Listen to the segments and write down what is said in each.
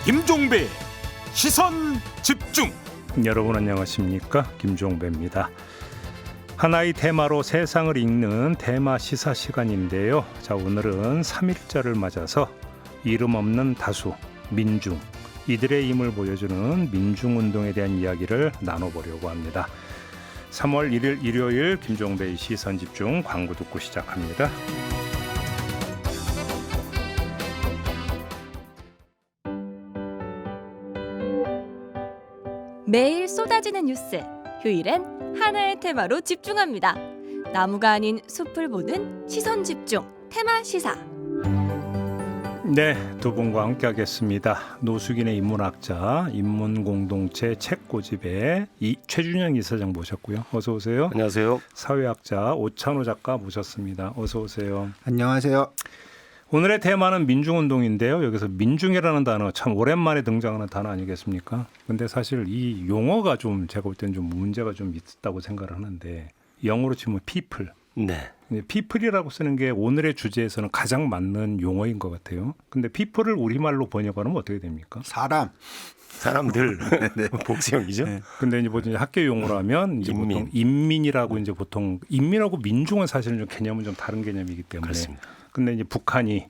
김종배 시선 집중. 여러분 안녕하십니까? 김종배입니다. 하나의 테마로 세상을 읽는 테마 시사 시간인데요. 자, 오늘은 3.1절을 맞아서 이름 없는 다수, 민중, 이들의 힘을 보여주는 민중운동에 대한 이야기를 나눠보려고 합니다. 3월 1일 일요일 김종배의 시선 집중 광고 듣고 시작합니다. 매일 쏟아지는 뉴스, 휴일엔 하나의 테마로 집중합니다. 나무가 아닌 숲을 보는 시선 집중 테마 시사. 네, 두 분과 함께하겠습니다. 노숙인의 인문학자, 인문공동체 책고집의 최준영 이사장 모셨고요. 어서 오세요. 안녕하세요. 사회학자 오찬호 작가 모셨습니다. 어서 오세요. 안녕하세요. 오늘의 테마는 민중운동인데요. 여기서 민중이라는 단어 참 오랜만에 등장하는 단어 아니겠습니까? 근데 사실 이 용어가 좀 제가 볼 때는 좀 문제가 좀 있다고 생각을 하는데 영어로 치면 people. 네. people이라고 쓰는 게 오늘의 주제에서는 가장 맞는 용어인 것 같아요. 근데 people을 우리말로 번역하면 어떻게 됩니까? 사람들 네. 복수형이죠. 네. 근데 이제 보통 학교 용어로 하면 이제 인민. 보통 인민이라고 이제 보통 인민하고 민중은 사실은 좀 개념은 좀 다른 개념이기 때문에. 그렇습니다. 근데 이제 북한이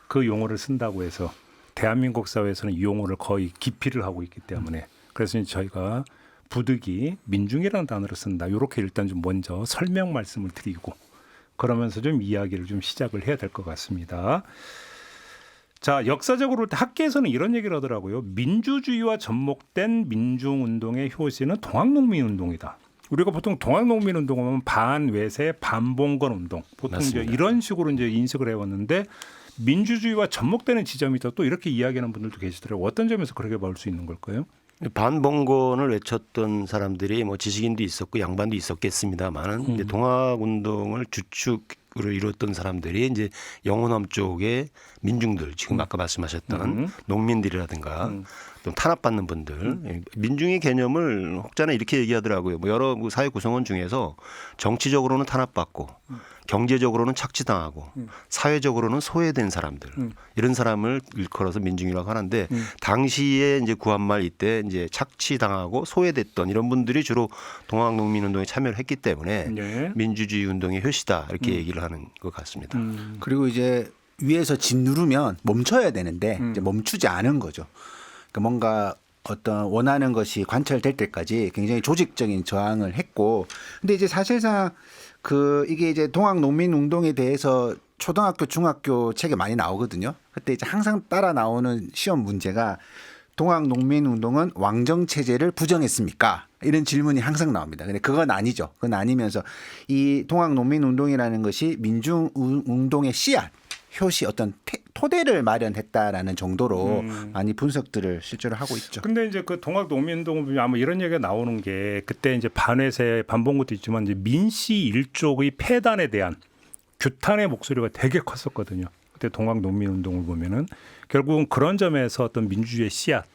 그 용어를 쓴다고 해서 대한민국 사회에서는 이 용어를 거의 기피를 하고 있기 때문에 그래서 이제 저희가 부득이 민중이라는 단어를 쓴다. 이렇게 일단 좀 먼저 설명 말씀을 드리고 그러면서 좀 이야기를 좀 시작을 해야 될 것 같습니다. 자, 역사적으로 학계에서는 이런 얘기를 하더라고요. 민주주의와 접목된 민중운동의 효시는 동학농민운동이다. 우리가 보통 동학농민운동을 하면 반외세 반봉건운동 보통 이제 이런 식으로 이제 인식을 해왔는데 민주주의와 접목되는 지점이 있다. 또 이렇게 이야기하는 분들도 계시더라고요. 어떤 점에서 그렇게 볼 수 있는 걸까요? 반봉건을 외쳤던 사람들이 뭐 지식인도 있었고 양반도 있었겠습니다만은 이제 동학운동을 주축으로 이뤘던 사람들이 이제 영호남 쪽의 민중들 지금 아까 말씀하셨던 농민들이라든가 좀 탄압받는 분들 민중의 개념을 혹자는 이렇게 얘기하더라고요. 뭐 여러 사회 구성원 중에서 정치적으로는 탄압받고 경제적으로는 착취당하고 사회적으로는 소외된 사람들 이런 사람을 일컬어서 민중이라고 하는데 당시에 이제 구한말 이때 이제 착취당하고 소외됐던 이런 분들이 주로 동학농민운동에 참여를 했기 때문에 네. 민주주의 운동의 효시다 이렇게 얘기를 하는 것 같습니다. 그리고 이제 위에서 진 누르면 멈춰야 되는데 이제 멈추지 않은 거죠. 그러니까 뭔가 어떤 원하는 것이 관철될 때까지 굉장히 조직적인 저항을 했고, 근데 이제 사실상 이게 이제 동학농민운동에 대해서 초등학교, 중학교 책에 많이 나오거든요. 그때 이제 항상 따라 나오는 시험 문제가 동학농민운동은 왕정체제를 부정했습니까? 이런 질문이 항상 나옵니다. 근데 그건 아니죠. 그건 아니면서 이 동학농민운동이라는 것이 민중운동의 씨앗, 효시 어떤 토대를 마련했다라는 정도로 많이 분석들을 실제로 하고 있죠. 근데 이제 그 동학농민운동을 보면 아마 이런 얘기가 나오는 게 그때 이제 반외세 반봉것도 있지만 이제 민씨 일족의 폐단에 대한 규탄의 목소리가 되게 컸었거든요. 그때 동학농민운동을 보면은 결국은 그런 점에서 어떤 민주주의의 씨앗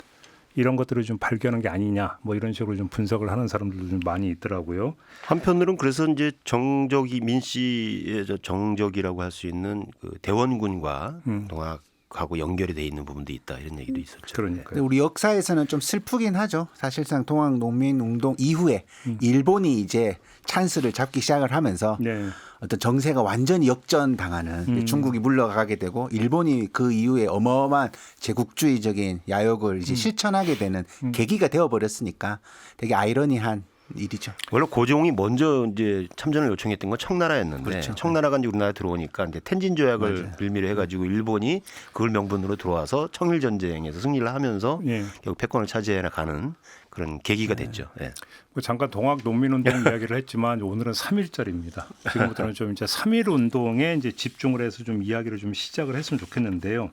이런 것들을 좀 발견한 게 아니냐 뭐 이런 식으로 좀 분석을 하는 사람들도 좀 많이 있더라고요. 한편으로는 그래서 이제 정적이 민씨의 정적이라고 할 수 있는 그 대원군과 동학하고 연결이 돼 있는 부분도 있다 이런 얘기도 있었죠. 그러니까요. 근데 우리 역사에서는 좀 슬프긴 하죠. 사실상 동학농민운동 이후에 일본이 이제 찬스를 잡기 시작을 하면서 네. 어떤 정세가 완전히 역전당하는 중국이 물러가게 되고 일본이 그 이후에 어마어마한 제국주의적인 야욕을 이제 실천하게 되는 계기가 되어버렸으니까 되게 아이러니한 일이죠. 원래 고종이 먼저 이제 참전을 요청했던 건 청나라였는데 그렇죠. 청나라가 이제 우리나라에 들어오니까 이제 텐진 조약을 빌미로 해가지고 일본이 그걸 명분으로 들어와서 청일 전쟁에서 승리를 하면서 예. 결국 패권을 차지해 나가는 그런 계기가 됐죠. 예. 뭐 잠깐 동학농민운동 이야기를 했지만 오늘은 3.1절입니다. 지금부터는 좀 이제 3.1 운동에 이제 집중을 해서 좀 이야기를 좀 시작을 했으면 좋겠는데요.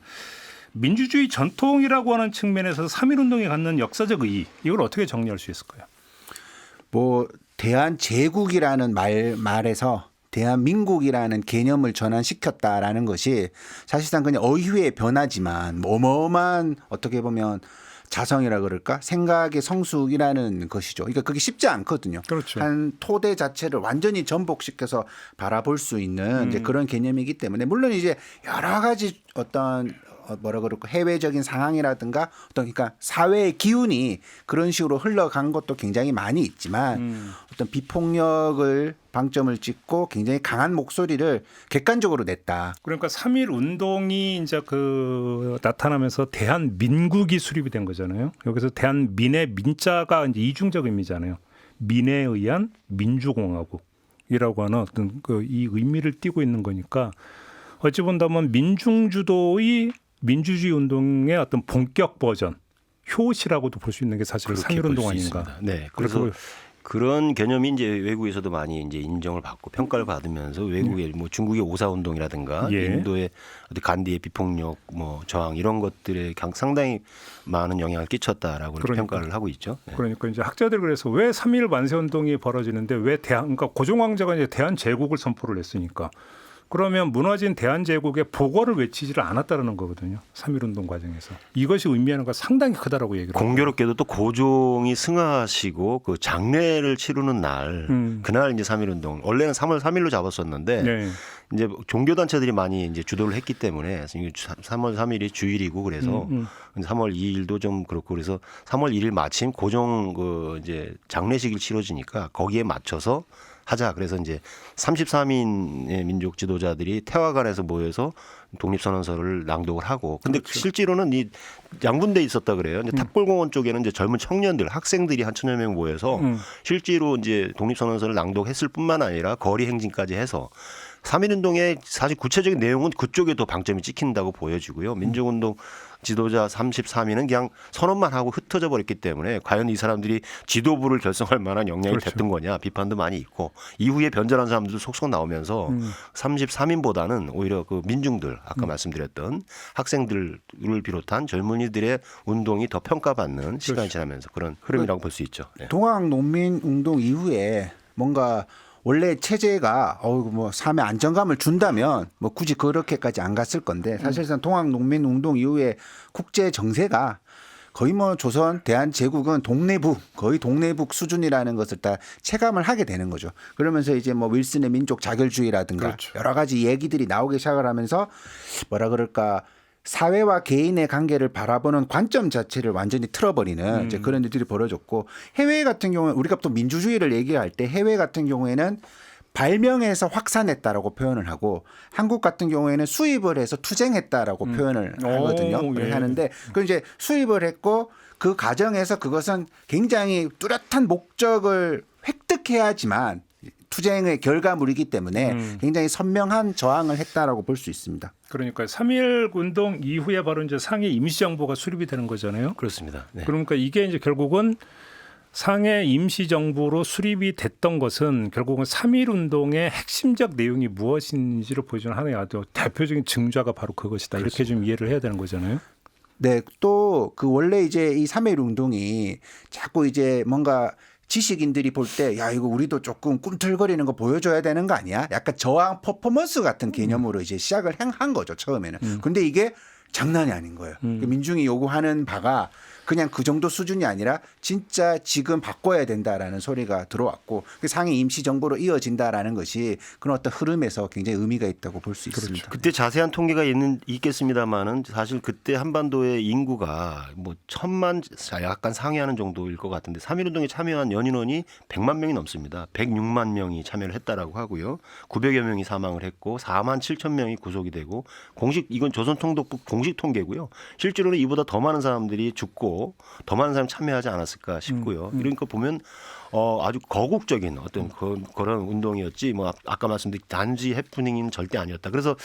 민주주의 전통이라고 하는 측면에서 3.1 운동이 갖는 역사적 의의 이걸 어떻게 정리할 수 있을까요? 뭐 대한제국이라는 말에서 대한민국이라는 개념을 전환시켰다라는 것이 사실상 그냥 어휘의 변화지만 어마어마한 어떻게 보면 자성이라 그럴까? 생각의 성숙이라는 것이죠. 그러니까 그게 쉽지 않거든요. 그렇죠. 한 토대 자체를 완전히 전복시켜서 바라볼 수 있는 이제 그런 개념이기 때문에 물론 이제 여러 가지 어떤 뭐라 그럴까 해외적인 상황이라든가 어떤 그러니까 사회의 기운이 그런 식으로 흘러간 것도 굉장히 많이 있지만 어떤 비폭력을 방점을 찍고 굉장히 강한 목소리를 객관적으로 냈다. 그러니까 3.1 운동이 이제 나타나면서 대한민국이 수립이 된 거잖아요. 여기서 대한민의 민자가 이제 이중적 의미잖아요. 민에 의한 민주공화국이라고 하는 어떤 이 의미를 띠고 있는 거니까 어찌 본다면 민중주도의 민주주의 운동의 어떤 본격 버전, 효시라고도 볼 수 있는 게 사실 3.1 운동 아닌가. 네, 그래서 그런 개념이 이제 외국에서도 많이 이제 인정을 받고 평가를 받으면서 외국의 뭐 중국의 오사 운동이라든가 예. 인도의 어떤 간디의 비폭력 뭐 저항 이런 것들에 상당히 많은 영향을 끼쳤다라고 이렇게 평가를 하고 있죠. 네. 그러니까 이제 학자들 그래서 왜 3.1 만세 운동이 벌어지는데 왜 그러니까 고종황제가 이제 대한 제국을 선포를 했으니까 그러면 무너진 대한제국의 복원을 외치지를 않았다는 거거든요. 3.1 운동 과정에서. 이것이 의미하는 건 상당히 크다라고 얘기를 합니다. 공교롭게도 또 고종이 승하하시고 그 장례를 치르는 날 그날 이제 3.1 운동 원래는 3월 3일로 잡았었는데 네. 이제 종교 단체들이 많이 이제 주도를 했기 때문에 3월 3일이 주일이고 그래서 3월 2일도 좀 그렇고 그래서 3월 1일 마침 고종 그 이제 장례식이 치러지니까 거기에 맞춰서 하자. 그래서 이제 33인의 민족 지도자들이 태화관에서 모여서 독립선언서를 낭독을 하고. 근데 그렇죠. 실제로는 이 양분돼 있었다 그래요. 이제 탑골공원 쪽에는 이제 젊은 청년들, 학생들이 한 1,000여 명 모여서 실제로 이제 독립선언서를 낭독했을 뿐만 아니라 거리 행진까지 해서 3.1 운동의 사실 구체적인 내용은 그쪽에 더 방점이 찍힌다고 보여지고요. 민족운동 지도자 33인은 그냥 선언만 하고 흩어져 버렸기 때문에 과연 이 사람들이 지도부를 결성할 만한 역량이 그렇죠. 됐던 거냐 비판도 많이 있고 이후에 변절한 사람들도 속속 나오면서 33인보다는 오히려 그 민중들 아까 말씀드렸던 학생들을 비롯한 젊은이들의 운동이 더 평가받는 시간이 지나면서 그런 흐름이라고 볼 수 있죠. 네. 동학농민운동 이후에 뭔가 원래 체제가 뭐 삶에 안정감을 준다면 뭐 굳이 그렇게까지 안 갔을 건데 사실상 동학농민운동 이후에 국제 정세가 거의 뭐 조선 대한제국은 동네북 거의 동네북 수준이라는 것을 다 체감을 하게 되는 거죠. 그러면서 이제 뭐 윌슨의 민족 자결주의라든가 그렇죠. 여러 가지 얘기들이 나오기 시작을 하면서 뭐라 그럴까 사회와 개인의 관계를 바라보는 관점 자체를 완전히 틀어버리는 이제 그런 일들이 벌어졌고 해외 같은 경우는 우리가 또 민주주의를 얘기할 때 해외 같은 경우에는 발명해서 확산했다라고 표현을 하고 한국 같은 경우에는 수입을 해서 투쟁했다라고 표현을 하거든요. 예. 하는데 그 이제 수입을 했고 그 과정에서 그것은 굉장히 뚜렷한 목적을 획득해야지만 투쟁의 결과물이기 때문에 굉장히 선명한 저항을 했다라고 볼 수 있습니다. 그러니까 3.1 운동 이후에 바로 이제 상해 임시정부가 수립이 되는 거잖아요. 그렇습니다. 네. 그러니까 이게 이제 결국은 상해 임시정부로 수립이 됐던 것은 결국은 3.1 운동의 핵심적 내용이 무엇인지를 보여주는 하나의 아주 대표적인 증자가 바로 그것이다. 그렇습니다. 이렇게 좀 이해를 해야 되는 거잖아요. 네, 또 그 원래 이제 이 3.1 운동이 자꾸 이제 뭔가 지식인들이 볼 때 야 이거 우리도 조금 꿈틀거리는 거 보여줘야 되는 거 아니야? 약간 저항 퍼포먼스 같은 개념으로 이제 시작을 한 거죠 처음에는. 근데 이게 장난이 아닌 거예요. 민중이 요구하는 바가 그냥 그 정도 수준이 아니라 진짜 지금 바꿔야 된다라는 소리가 들어왔고 상해 임시정부로 이어진다라는 것이 그런 어떤 흐름에서 굉장히 의미가 있다고 볼 수 있습니다. 그때 자세한 통계가 있겠습니다만은 사실 그때 한반도의 인구가 뭐 1,000만 약간 상회하는 정도일 것 같은데 3.1 운동에 참여한 연인원이 100만 명이 넘습니다. 106만 명이 참여를 했다라고 하고요. 900여 명이 사망을 했고 4만 7천 명이 구속이 되고 이건 조선통독부 공식 통계고요. 실제로는 이보다 더 많은 사람들이 죽고 더 많은 사람이 참여하지 않았을까 싶고요. 이러니까 보면 아주 거국적인 어떤 그런 운동이었지 뭐 아까 말씀드린 단지 해프닝은 절대 아니었다. 그래서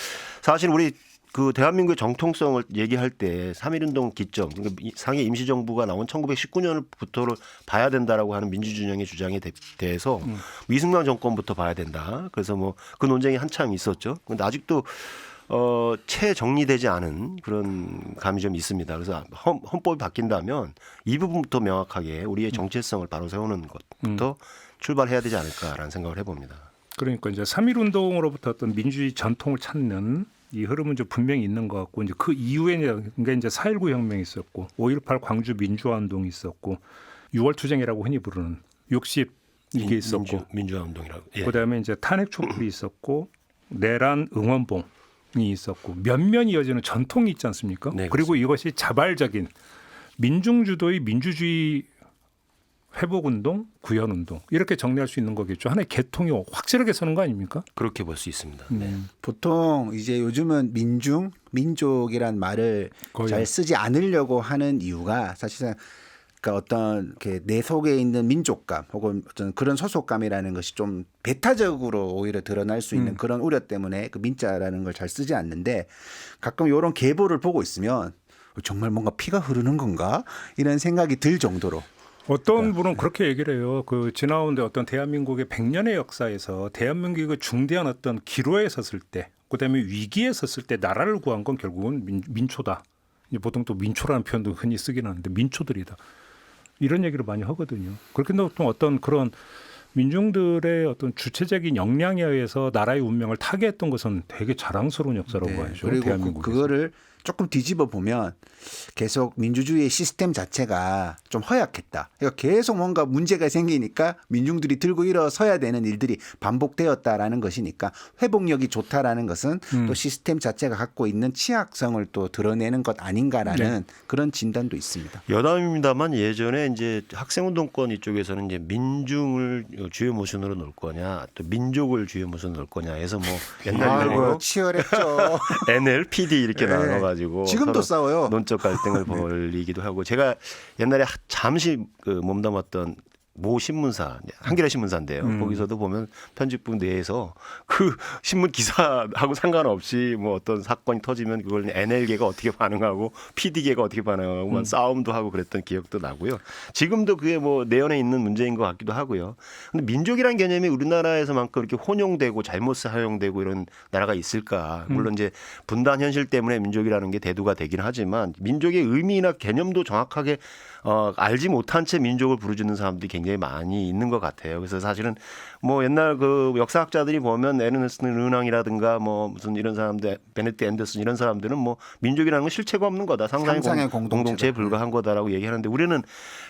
사실 우리 그 대한민국의 정통성을 얘기할 때 3.1 운동 기점, 그러니까 상해 임시정부가 나온 1919년부터를 봐야 된다라고 하는 민주진영의 주장에 대해서 이승만 정권부터 봐야 된다. 그래서 뭐 그 논쟁이 한참 있었죠. 근데 아직도 채 정리되지 않은 그런 감이 좀 있습니다. 그래서 헌법이 바뀐다면 이 부분부터 명확하게 우리의 정체성을 바로 세우는 것부터 출발해야 되지 않을까라는 생각을 해봅니다. 그러니까 이제 3.1 운동으로부터 어떤 민주주의 전통을 찾는 이 흐름은 좀 분명히 있는 것 같고 이제 그 이후에 이제 4.19 혁명이 있었고 5.18 광주 민주화 운동이 있었고 6월 투쟁이라고 흔히 부르는 60 이게 있었고 민주화 운동이라고. 예. 그다음에 이제 탄핵 촛불이 있었고 내란 응원봉 있었고 면면 이어지는 전통이 있지 않습니까? 네, 그리고 이것이 자발적인 민중주도의 민주주의 회복운동, 구현운동 이렇게 정리할 수 있는 거겠죠. 하나의 계통이 확실하게 서는 거 아닙니까? 그렇게 볼 수 있습니다. 네. 보통 이제 요즘은 민중, 민족이란 말을 거의. 잘 쓰지 않으려고 하는 이유가 사실상 그러니까 어떤 이렇게 내 속에 있는 민족감 혹은 어떤 그런 소속감이라는 것이 좀 배타적으로 오히려 드러날 수 있는 그런 우려 때문에 그 민자라는 걸 잘 쓰지 않는데 가끔 이런 계보를 보고 있으면 정말 뭔가 피가 흐르는 건가 이런 생각이 들 정도로 어떤 분은 그렇게 얘기를 해요. 그 지나온 어떤 대한민국의 100년의 역사에서 대한민국의 중대한 어떤 기로에 섰을 때, 그다음에 위기에 섰을 때 나라를 구한 건 결국은 민초다. 이제 보통 또 민초라는 표현도 흔히 쓰긴 하는데 민초들이다. 이런 얘기를 많이 하거든요. 그렇게 또 어떤 그런 민중들의 어떤 주체적인 역량에 의해서 나라의 운명을 타개했던 것은 되게 자랑스러운 역사라고 봐야죠. 그리고 대한민국에서. 그거를 조금 뒤집어 보면 계속 민주주의 시스템 자체가 좀 허약했다. 그러니까 계속 뭔가 문제가 생기니까 민중들이 들고 일어서야 되는 일들이 반복되었다라는 것이니까 회복력이 좋다라는 것은 또 시스템 자체가 갖고 있는 취약성을 또 드러내는 것 아닌가라는 그런 진단도 있습니다. 여담입니다만 예전에 이제 학생운동권 이쪽에서는 이제 민중을 주요 모션으로 놓을 거냐, 또 민족을 주요 모션으로 놓을 거냐 해서 뭐 옛날 아이고 치열했죠. NL, PD 이렇게 네. 나눠가지고 지금도 서로 싸워요. 논적 갈등을 벌이기도 하고 제가 옛날에 잠시 몸담았던 모 신문사 한겨레 신문사인데요. 거기서도 보면 편집부 내에서 그 신문 기사하고 상관없이 뭐 어떤 사건이 터지면 그걸 NL계가 어떻게 반응하고 PD계가 어떻게 반응하고 막 싸움도 하고 그랬던 기억도 나고요. 지금도 그게 뭐 내연에 있는 문제인 것 같기도 하고요. 근데 민족이라는 개념이 우리나라에서만큼 이렇게 혼용되고 잘못 사용되고 이런 나라가 있을까? 물론 이제 분단 현실 때문에 민족이라는 게 대두가 되긴 하지만 민족의 의미나 개념도 정확하게 알지 못한 채 민족을 부르짖는 사람들이 굉장히 많이 있는 것 같아요. 그래서 사실은 뭐 옛날 그 역사학자들이 보면 에르네스트 르낭이라든가 뭐 무슨 이런 사람들, 베네딕트 앤더슨 이런 사람들은 뭐 민족이라는 건 실체가 없는 거다. 상상의 공동체에 불과한 거다라고 얘기하는데 우리는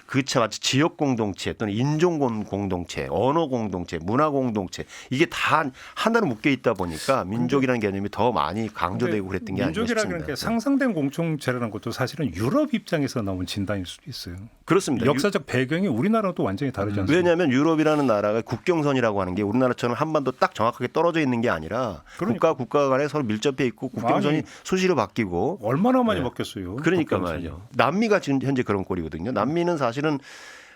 그쵸 마치 지역 공동체 또는 인종 공동체, 언어 공동체, 문화 공동체 이게 다 하나로 묶여 있다 보니까 민족이라는 개념이 더 많이 강조되고 그랬던 게 아닌가 싶습니다. 민족이라는 게 상상된 공동체라는 것도 사실은 유럽 입장에서 나온 진단일 수도 있어요. 그렇습니다. 역사적 배경이 우리나라랑 또 완전히 다르지 않습니까? 왜냐하면 유럽이라는 나라가 국경선이라고 하는 게 우리나라처럼 한반도 딱 정확하게 떨어져 있는 게 아니라 국가 간에 서로 밀접해 있고 국경선이 아니, 수시로 바뀌고 얼마나 많이 바뀌었어요. 그러니까 국경선이. 말이죠. 남미가 지금 현재 그런 꼴이거든요. 남미는 사실은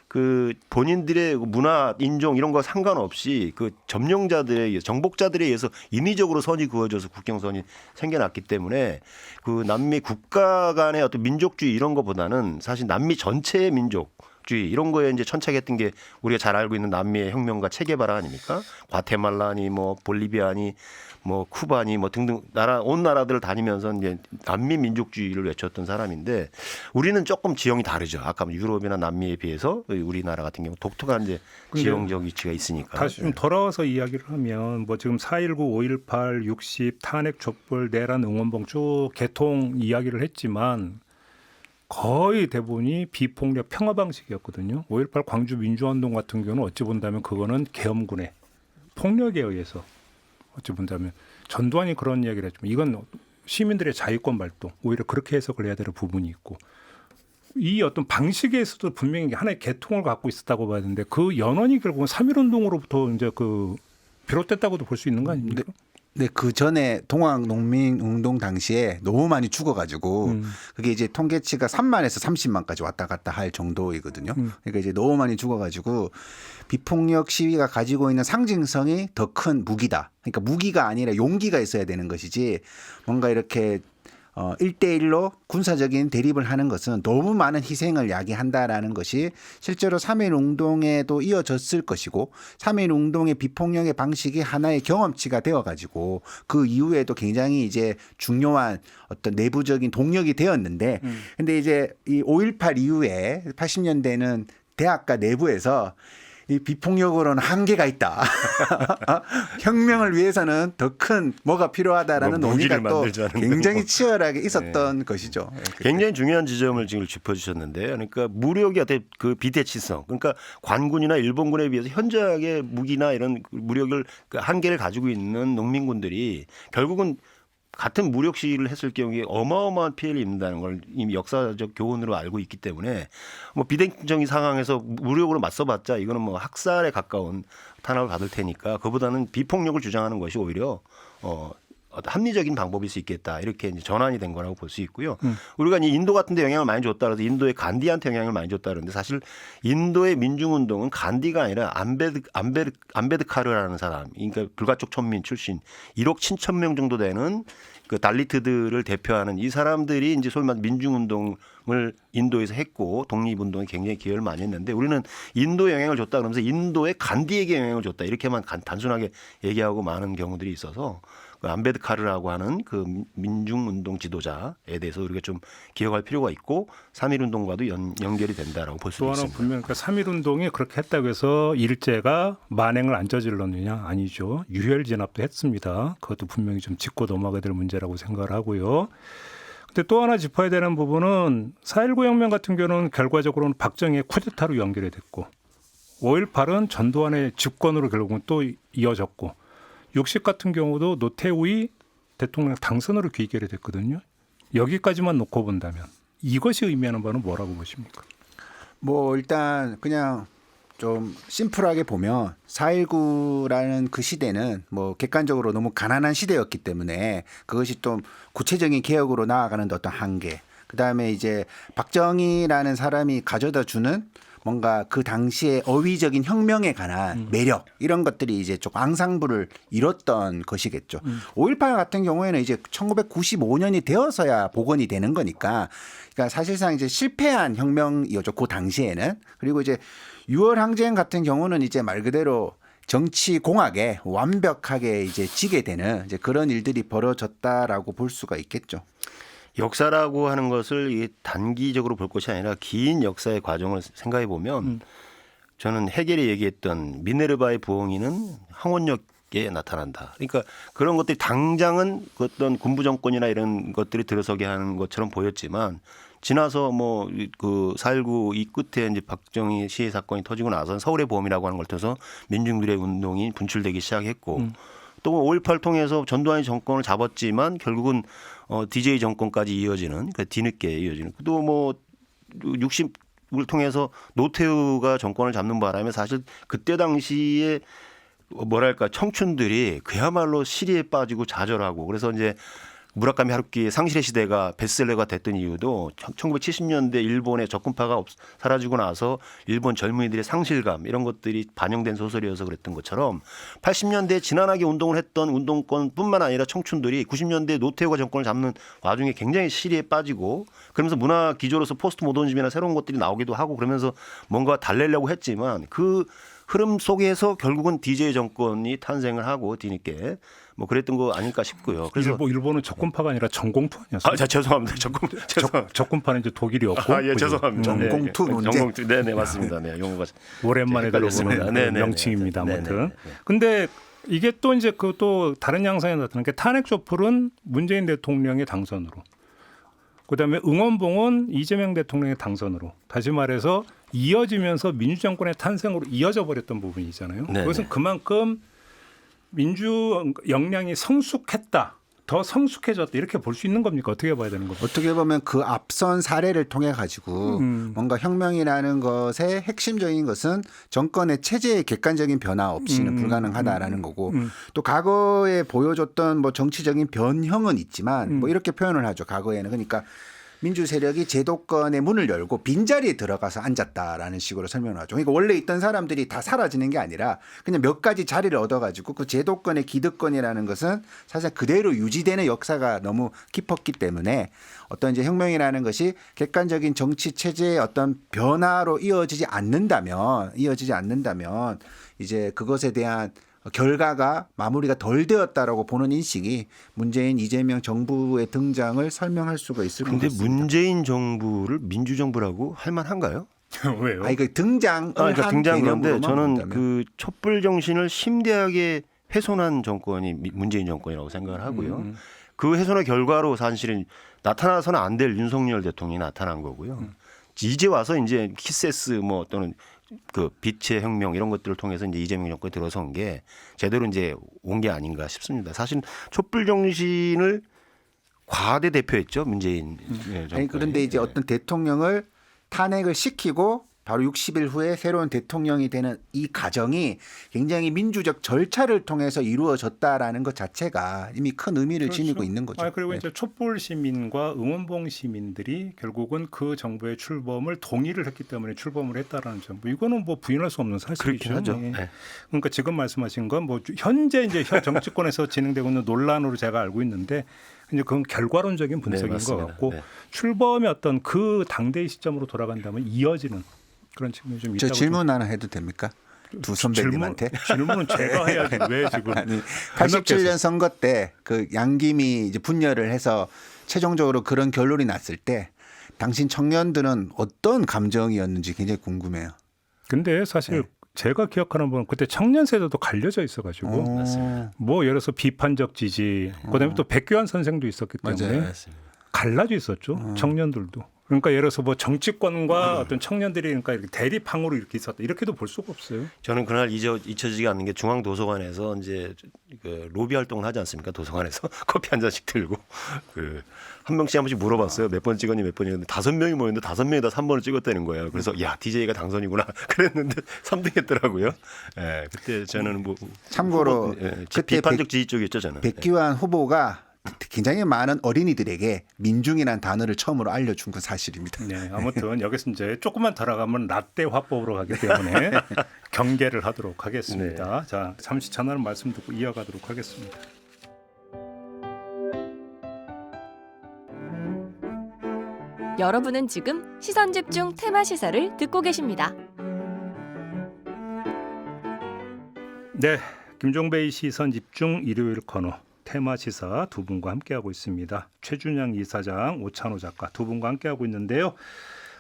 그 본인들의 문화, 인종 이런 거 상관없이 그 점령자들에 의해서 정복자들에 의해서 인위적으로 선이 그어져서 국경선이 생겨났기 때문에 그 남미 국가 간의 어떤 민족주의 이런 거보다는 사실 남미 전체의 민족주의 이런 거에 이제 천착했던 게 우리가 잘 알고 있는 남미의 혁명가 체게바라 아닙니까? 과테말라니 뭐 볼리비아니 뭐 쿠바니 뭐 등등 온 나라들을 다니면서 이제 남미 민족주의를 외쳤던 사람인데 우리는 조금 지형이 다르죠. 아까 유럽이나 남미에 비해서 우리나라 같은 경우 독특한 이제 지형적 위치가 있으니까. 다시 좀 돌아와서 이야기를 하면 뭐 지금 4.19, 5.18, 60, 탄핵 촛불, 내란 응원봉 쭉 개통 이야기를 했지만 거의 대부분이 비폭력 평화 방식이었거든요. 5.18 광주 민주화운동 같은 경우는 어찌 본다면 그거는 계엄군의 폭력에 의해서 어찌 본다면 전두환이 그런 이야기를 했지만 이건 시민들의 자유권 발동 오히려 그렇게 해석을 해야 되는 부분이 있고 이 어떤 방식에서도 분명히 하나의 계통을 갖고 있었다고 봐야 되는데 그 연원이 결국은 3.1운동으로부터 이제 그 비롯됐다고도 볼 수 있는 거 아닙니까? 네, 그 전에 동학농민운동 당시에 너무 많이 죽어가지고 그게 이제 통계치가 3만에서 30만까지 왔다 갔다 할 정도이거든요. 그러니까 이제 너무 많이 죽어가지고 비폭력 시위가 가지고 있는 상징성이 더 큰 무기다. 그러니까 무기가 아니라 용기가 있어야 되는 것이지 뭔가 이렇게 1대1로 군사적인 대립을 하는 것은 너무 많은 희생을 야기한다라는 것이 실제로 3.1운동에도 이어졌을 것이고 3.1운동의 비폭력의 방식이 하나의 경험치가 되어가지고 그 이후에도 굉장히 이제 중요한 어떤 내부적인 동력이 되었는데 근데 이제 이 5.18 이후에 80년대는 대학가 내부에서 이 비폭력으로는 한계가 있다. 혁명을 위해서는 더 큰 뭐가 필요하다라는 논의가 또 굉장히 치열하게 있었던 것이죠. 굉장히 중요한 지점을 지금 짚어주셨는데요. 그러니까 무력의 어떤 그 비대칭성, 그러니까 관군이나 일본군에 비해서 현저하게 무기나 이런 무력을 그 한계를 가지고 있는 농민군들이 결국은 같은 무력 시위를 했을 경우에 어마어마한 피해를 입는다는 걸 이미 역사적 교훈으로 알고 있기 때문에 뭐 비대칭적인 상황에서 무력으로 맞서봤자 이거는 뭐 학살에 가까운 탄압을 받을 테니까 그보다는 비폭력을 주장하는 것이 오히려 합리적인 방법일 수 있겠다 이렇게 이제 전환이 된 거라고 볼 수 있고요. 우리가 이제 인도 같은 데 영향을 많이 줬다 그래서 인도의 간디한테 영향을 많이 줬다 그러는데 사실 인도의 민중운동은 간디가 아니라 안베드카르라는 사람, 그러니까 불가촉 천민 출신 1억 7천 명 정도 되는 그 달리트들을 대표하는 이 사람들이 이제 소위 말하는 민중운동을 인도에서 했고 독립운동에 굉장히 기여를 많이 했는데 우리는 인도에 영향을 줬다 그러면서 인도의 간디에게 영향을 줬다 이렇게만 단순하게 얘기하고 많은 경우들이 있어서 그 안베드카르라고 하는 그 민중운동 지도자에 대해서 우리가 좀 기억할 필요가 있고 3.1운동과도 연결이 된다라고 볼 수 또 하나 있습니다. 분명 그러니까 3.1운동이 그렇게 했다고 해서 일제가 만행을 안 저질렀느냐 아니죠. 유혈 진압도 했습니다. 그것도 분명히 좀 짚고 넘어가야 될 문제라고 생각을 하고요. 근데 또 하나 짚어야 되는 부분은 4.19 혁명 같은 경우는 결과적으로는 박정희의 쿠데타로 연결이 됐고 5.18은 전두환의 집권으로 결국은 또 이어졌고 60 같은 경우도 노태우의 대통령 당선으로 귀결이 됐거든요. 여기까지만 놓고 본다면 이것이 의미하는 바는 뭐라고 보십니까? 뭐 일단 그냥 좀 심플하게 보면 4.19라는 그 시대는 뭐 객관적으로 너무 가난한 시대였기 때문에 그것이 좀 구체적인 개혁으로 나아가는 어떤 한계. 그다음에 이제 박정희라는 사람이 가져다 주는 뭔가 그 당시에 어휘적인 혁명에 관한 매력 이런 것들이 이제 좀 앙상블을 이뤘던 것이겠죠. 5.18 같은 경우에는 이제 1995년이 되어서야 복원이 되는 거니까 그러니까 사실상 이제 실패한 혁명이었죠. 그 당시에는. 그리고 이제 6월 항쟁 같은 경우는 이제 말 그대로 정치 공학에 완벽하게 이제 지게 되는 이제 그런 일들이 벌어졌다라고 볼 수가 있겠죠. 역사라고 하는 것을 단기적으로 볼 것이 아니라 긴 역사의 과정을 생각해 보면 저는 해겔이 얘기했던 미네르바의 부엉이는 항원역에 나타난다. 그러니까 그런 것들이 당장은 어떤 군부 정권이나 이런 것들이 들어서게 하는 것처럼 보였지만 지나서 뭐 그 4.19 이 끝에 이제 박정희 시해 사건이 터지고 나서 서울의 봄이라고 하는 걸 통해서 민중들의 운동이 분출되기 시작했고 또 5.18 통해서 전두환이 정권을 잡았지만 결국은 DJ 정권까지 이어지는 그 뒤늦게 이어지는 또 뭐 60을 통해서 노태우가 정권을 잡는 바람에 사실 그때 당시에 뭐랄까 청춘들이 그야말로 시리에 빠지고 좌절하고 그래서 이제 무라카미 하루키의 상실의 시대가 베스트셀러가 됐던 이유도 1970년대 일본의 적군파가 사라지고 나서 일본 젊은이들의 상실감 이런 것들이 반영된 소설이어서 그랬던 것처럼 80년대에 지난하게 운동을 했던 운동권뿐만 아니라 청춘들이 90년대에 노태우가 정권을 잡는 와중에 굉장히 시리에 빠지고 그러면서 문화 기조로서 포스트 모더니즘이나 새로운 것들이 나오기도 하고 그러면서 뭔가 달래려고 했지만 그 흐름 속에서 결국은 DJ 정권이 탄생을 하고 뒤늦게 뭐 그랬던 거 아닐까 싶고요. 그래서 일본은 적군파가 아니라 전공투 아니었어요? 죄송합니다. 적군파는 이제 독일이었고. 예, 죄송합니다. 전공투 논쟁. 전공투. 네, 맞습니다. 네, 용어가 오랜만에 들어보는 명칭입니다. 아무튼. 근데 이게 또 이제 그 또 다른 양상에 나타나는 게 탄핵 촛불은 문재인 대통령의 당선으로. 그다음에 응원봉은 이재명 대통령의 당선으로. 다시 말해서 이어지면서 민주정권의 탄생으로 이어져 버렸던 부분이잖아요. 네네. 그것은 그만큼 민주 역량이 성숙했다. 더 성숙해졌다. 이렇게 볼 수 있는 겁니까? 어떻게 봐야 되는 겁니까? 어떻게 보면 그 앞선 사례를 통해 가지고 뭔가 혁명이라는 것의 핵심적인 것은 정권의 체제의 객관적인 변화 없이는 불가능하다라는 거고 또 과거에 보여줬던 뭐 정치적인 변형은 있지만 뭐 이렇게 표현을 하죠. 과거에는 그러니까 민주 세력이 제도권의 문을 열고 빈자리에 들어가서 앉았다라는 식으로 설명을 하죠. 그러니까 원래 있던 사람들이 다 사라지는 게 아니라 그냥 몇 가지 자리를 얻어가지고 그 제도권의 기득권이라는 것은 사실 그대로 유지되는 역사가 너무 깊었기 때문에 어떤 이제 혁명이라는 것이 객관적인 정치 체제의 어떤 변화로 이어지지 않는다면 이제 그것에 대한 결과가 마무리가 덜 되었다라고 보는 인식이 문재인 이재명 정부의 등장을 설명할 수가 있을 것 근데 같습니다. 문재인 정부를 민주정부라고 할 만한가요? 왜요? 아니 그 등장을 그러니까 한 등장인데 개념으로만 저는 본다면. 그 촛불 정신을 심대하게 훼손한 정권이 문재인 정권이라고 생각을 하고요. 그 훼손의 결과로 사실은 나타나서는 안 될 윤석열 대통령이 나타난 거고요. 이제 와서 이제 키세스 뭐 또는 그 빛의 혁명 이런 것들을 통해서 이제 이재명 정권이 들어선 게 제대로 이제 온 게 아닌가 싶습니다. 사실 촛불 정신을 과대 대표였죠 문재인. 아니, 그런데 이제 어떤 대통령을 탄핵을 시키고 바로 60일 후에 새로운 대통령이 되는 이 과정이 굉장히 민주적 절차를 통해서 이루어졌다라는 것 자체가 이미 큰 의미를 지니고 있는 거죠. 그리고 네. 이제 촛불 시민과 응원봉 시민들이 결국은 그 정부의 출범을 동의를 했기 때문에 출범을 했다라는 점. 이거는 뭐 부인할 수 없는 사실이죠. 그렇긴 하죠. 네. 네. 그러니까 지금 말씀하신 건 뭐 현재 이제 정치권에서 진행되고 있는 논란으로 제가 알고 있는데 이제 그건 결과론적인 분석인 것 맞습니다. 같고 네. 출범의 어떤 그 당대의 시점으로 돌아간다면 이어지는 그런 측면이 좀 저 있다고. 질문 하나 해도 됩니까? 두 선배님한테. 질문은 제가 해야지 왜 지금. 아니, 87년 선거 때 그 양김이 이제 분열을 해서 최종적으로 그런 결론이 났을 때 당신 청년들은 어떤 감정이었는지 굉장히 궁금해요. 근데 사실 제가 기억하는 건 그때 청년 세대도 갈려져 있어가지고 맞습니다. 뭐 예를 들어서 비판적 지지, 그다음에 또 백교환 선생도 있었기 때문에 맞아요. 맞습니다. 갈라져 있었죠. 청년들도. 그러니까 예를 들어서 뭐 정치권과 어떤 청년들이 그러니까 이렇게 대립항으로 이렇게 있었다. 이렇게도 볼 수가 없어요. 저는 그날 잊혀지지 않는 게 중앙도서관에서 이제 그 로비 활동을 하지 않습니까? 도서관에서 커피 한 잔씩 들고 그 한 명씩 한 번씩 물어봤어요. 몇 번 찍었니 몇 번이었는데 5명이 모였는데 5명이 다 3번을 찍었다는 거예요. 그래서 야 DJ가 당선이구나 그랬는데 3등했더라고요. 예, 그때 저는 뭐 참고로 그때 그때 비판적 지지 쪽이었죠 저는. 백기환 후보가 굉장히 많은 어린이들에게 민중이라는 단어를 처음으로 알려준 건 사실입니다. 네, 아무튼 여기서 이제 조금만 돌아가면 라떼 화법으로 가기 때문에 경계를 하도록 하겠습니다. 자, 잠시 전하는 말씀 듣고 이어가도록 하겠습니다. 여러분은 지금 시선집중 테마 시사를 듣고 계십니다. 네, 김종배의 시선 집중 일요일 코너 테마 시사 두 분과 함께하고 있습니다. 최준영 이사장, 오찬호 작가 두 분과 함께하고 있는데요.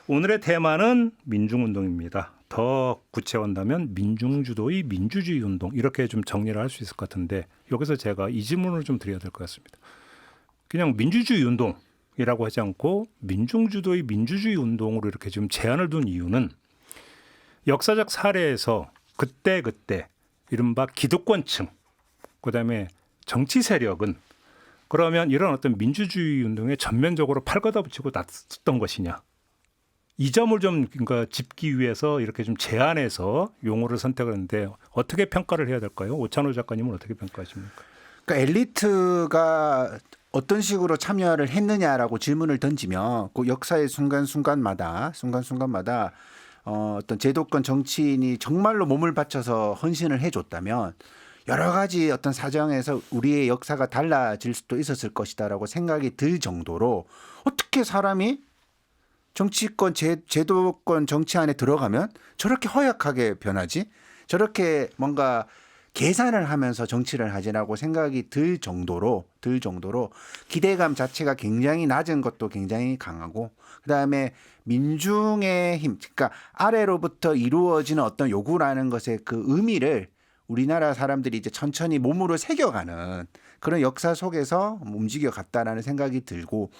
오늘의 테마는 민중운동입니다. 더 구체화한다면 민중주도의 민주주의 운동 이렇게 좀 정리를 할 수 있을 것 같은데 여기서 제가 이 질문을 좀 드려야 될 것 같습니다. 그냥 민주주의 운동이라고 하지 않고 민중주도의 민주주의 운동으로 이렇게 좀 제한을 둔 이유는 역사적 사례에서 그때 이른바 기득권층 그다음에 정치 세력은 그러면 이런 어떤 민주주의 운동에 전면적으로 팔걷어붙이고 나섰던 것이냐. 이 점을 좀 그러니까 짚기 위해서 이렇게 좀 제안해서 용어를 선택했는데 어떻게 평가를 해야 될까요? 오찬호 작가님은 어떻게 평가하십니까? 그러니까 엘리트가 어떤 식으로 참여를 했느냐라고 질문을 던지면 그 역사의 순간순간마다 어떤 제도권 정치인이 정말로 몸을 바쳐서 헌신을 해줬다면 여러 가지 어떤 사정에서 우리의 역사가 달라질 수도 있었을 것이다라고 생각이 들 정도로 어떻게 사람이 정치권 제도권 정치 안에 들어가면 저렇게 허약하게 변하지? 저렇게 뭔가 계산을 하면서 정치를 하지라고 생각이 들 정도로 기대감 자체가 굉장히 낮은 것도 굉장히 강하고 그다음에 민중의 힘, 그러니까 아래로부터 이루어지는 어떤 요구라는 것의 그 의미를 우리나라 사람들이 이제 천천히 몸으로 새겨가는 그런 역사 속에서 움직여 갔다라는 생각이 들고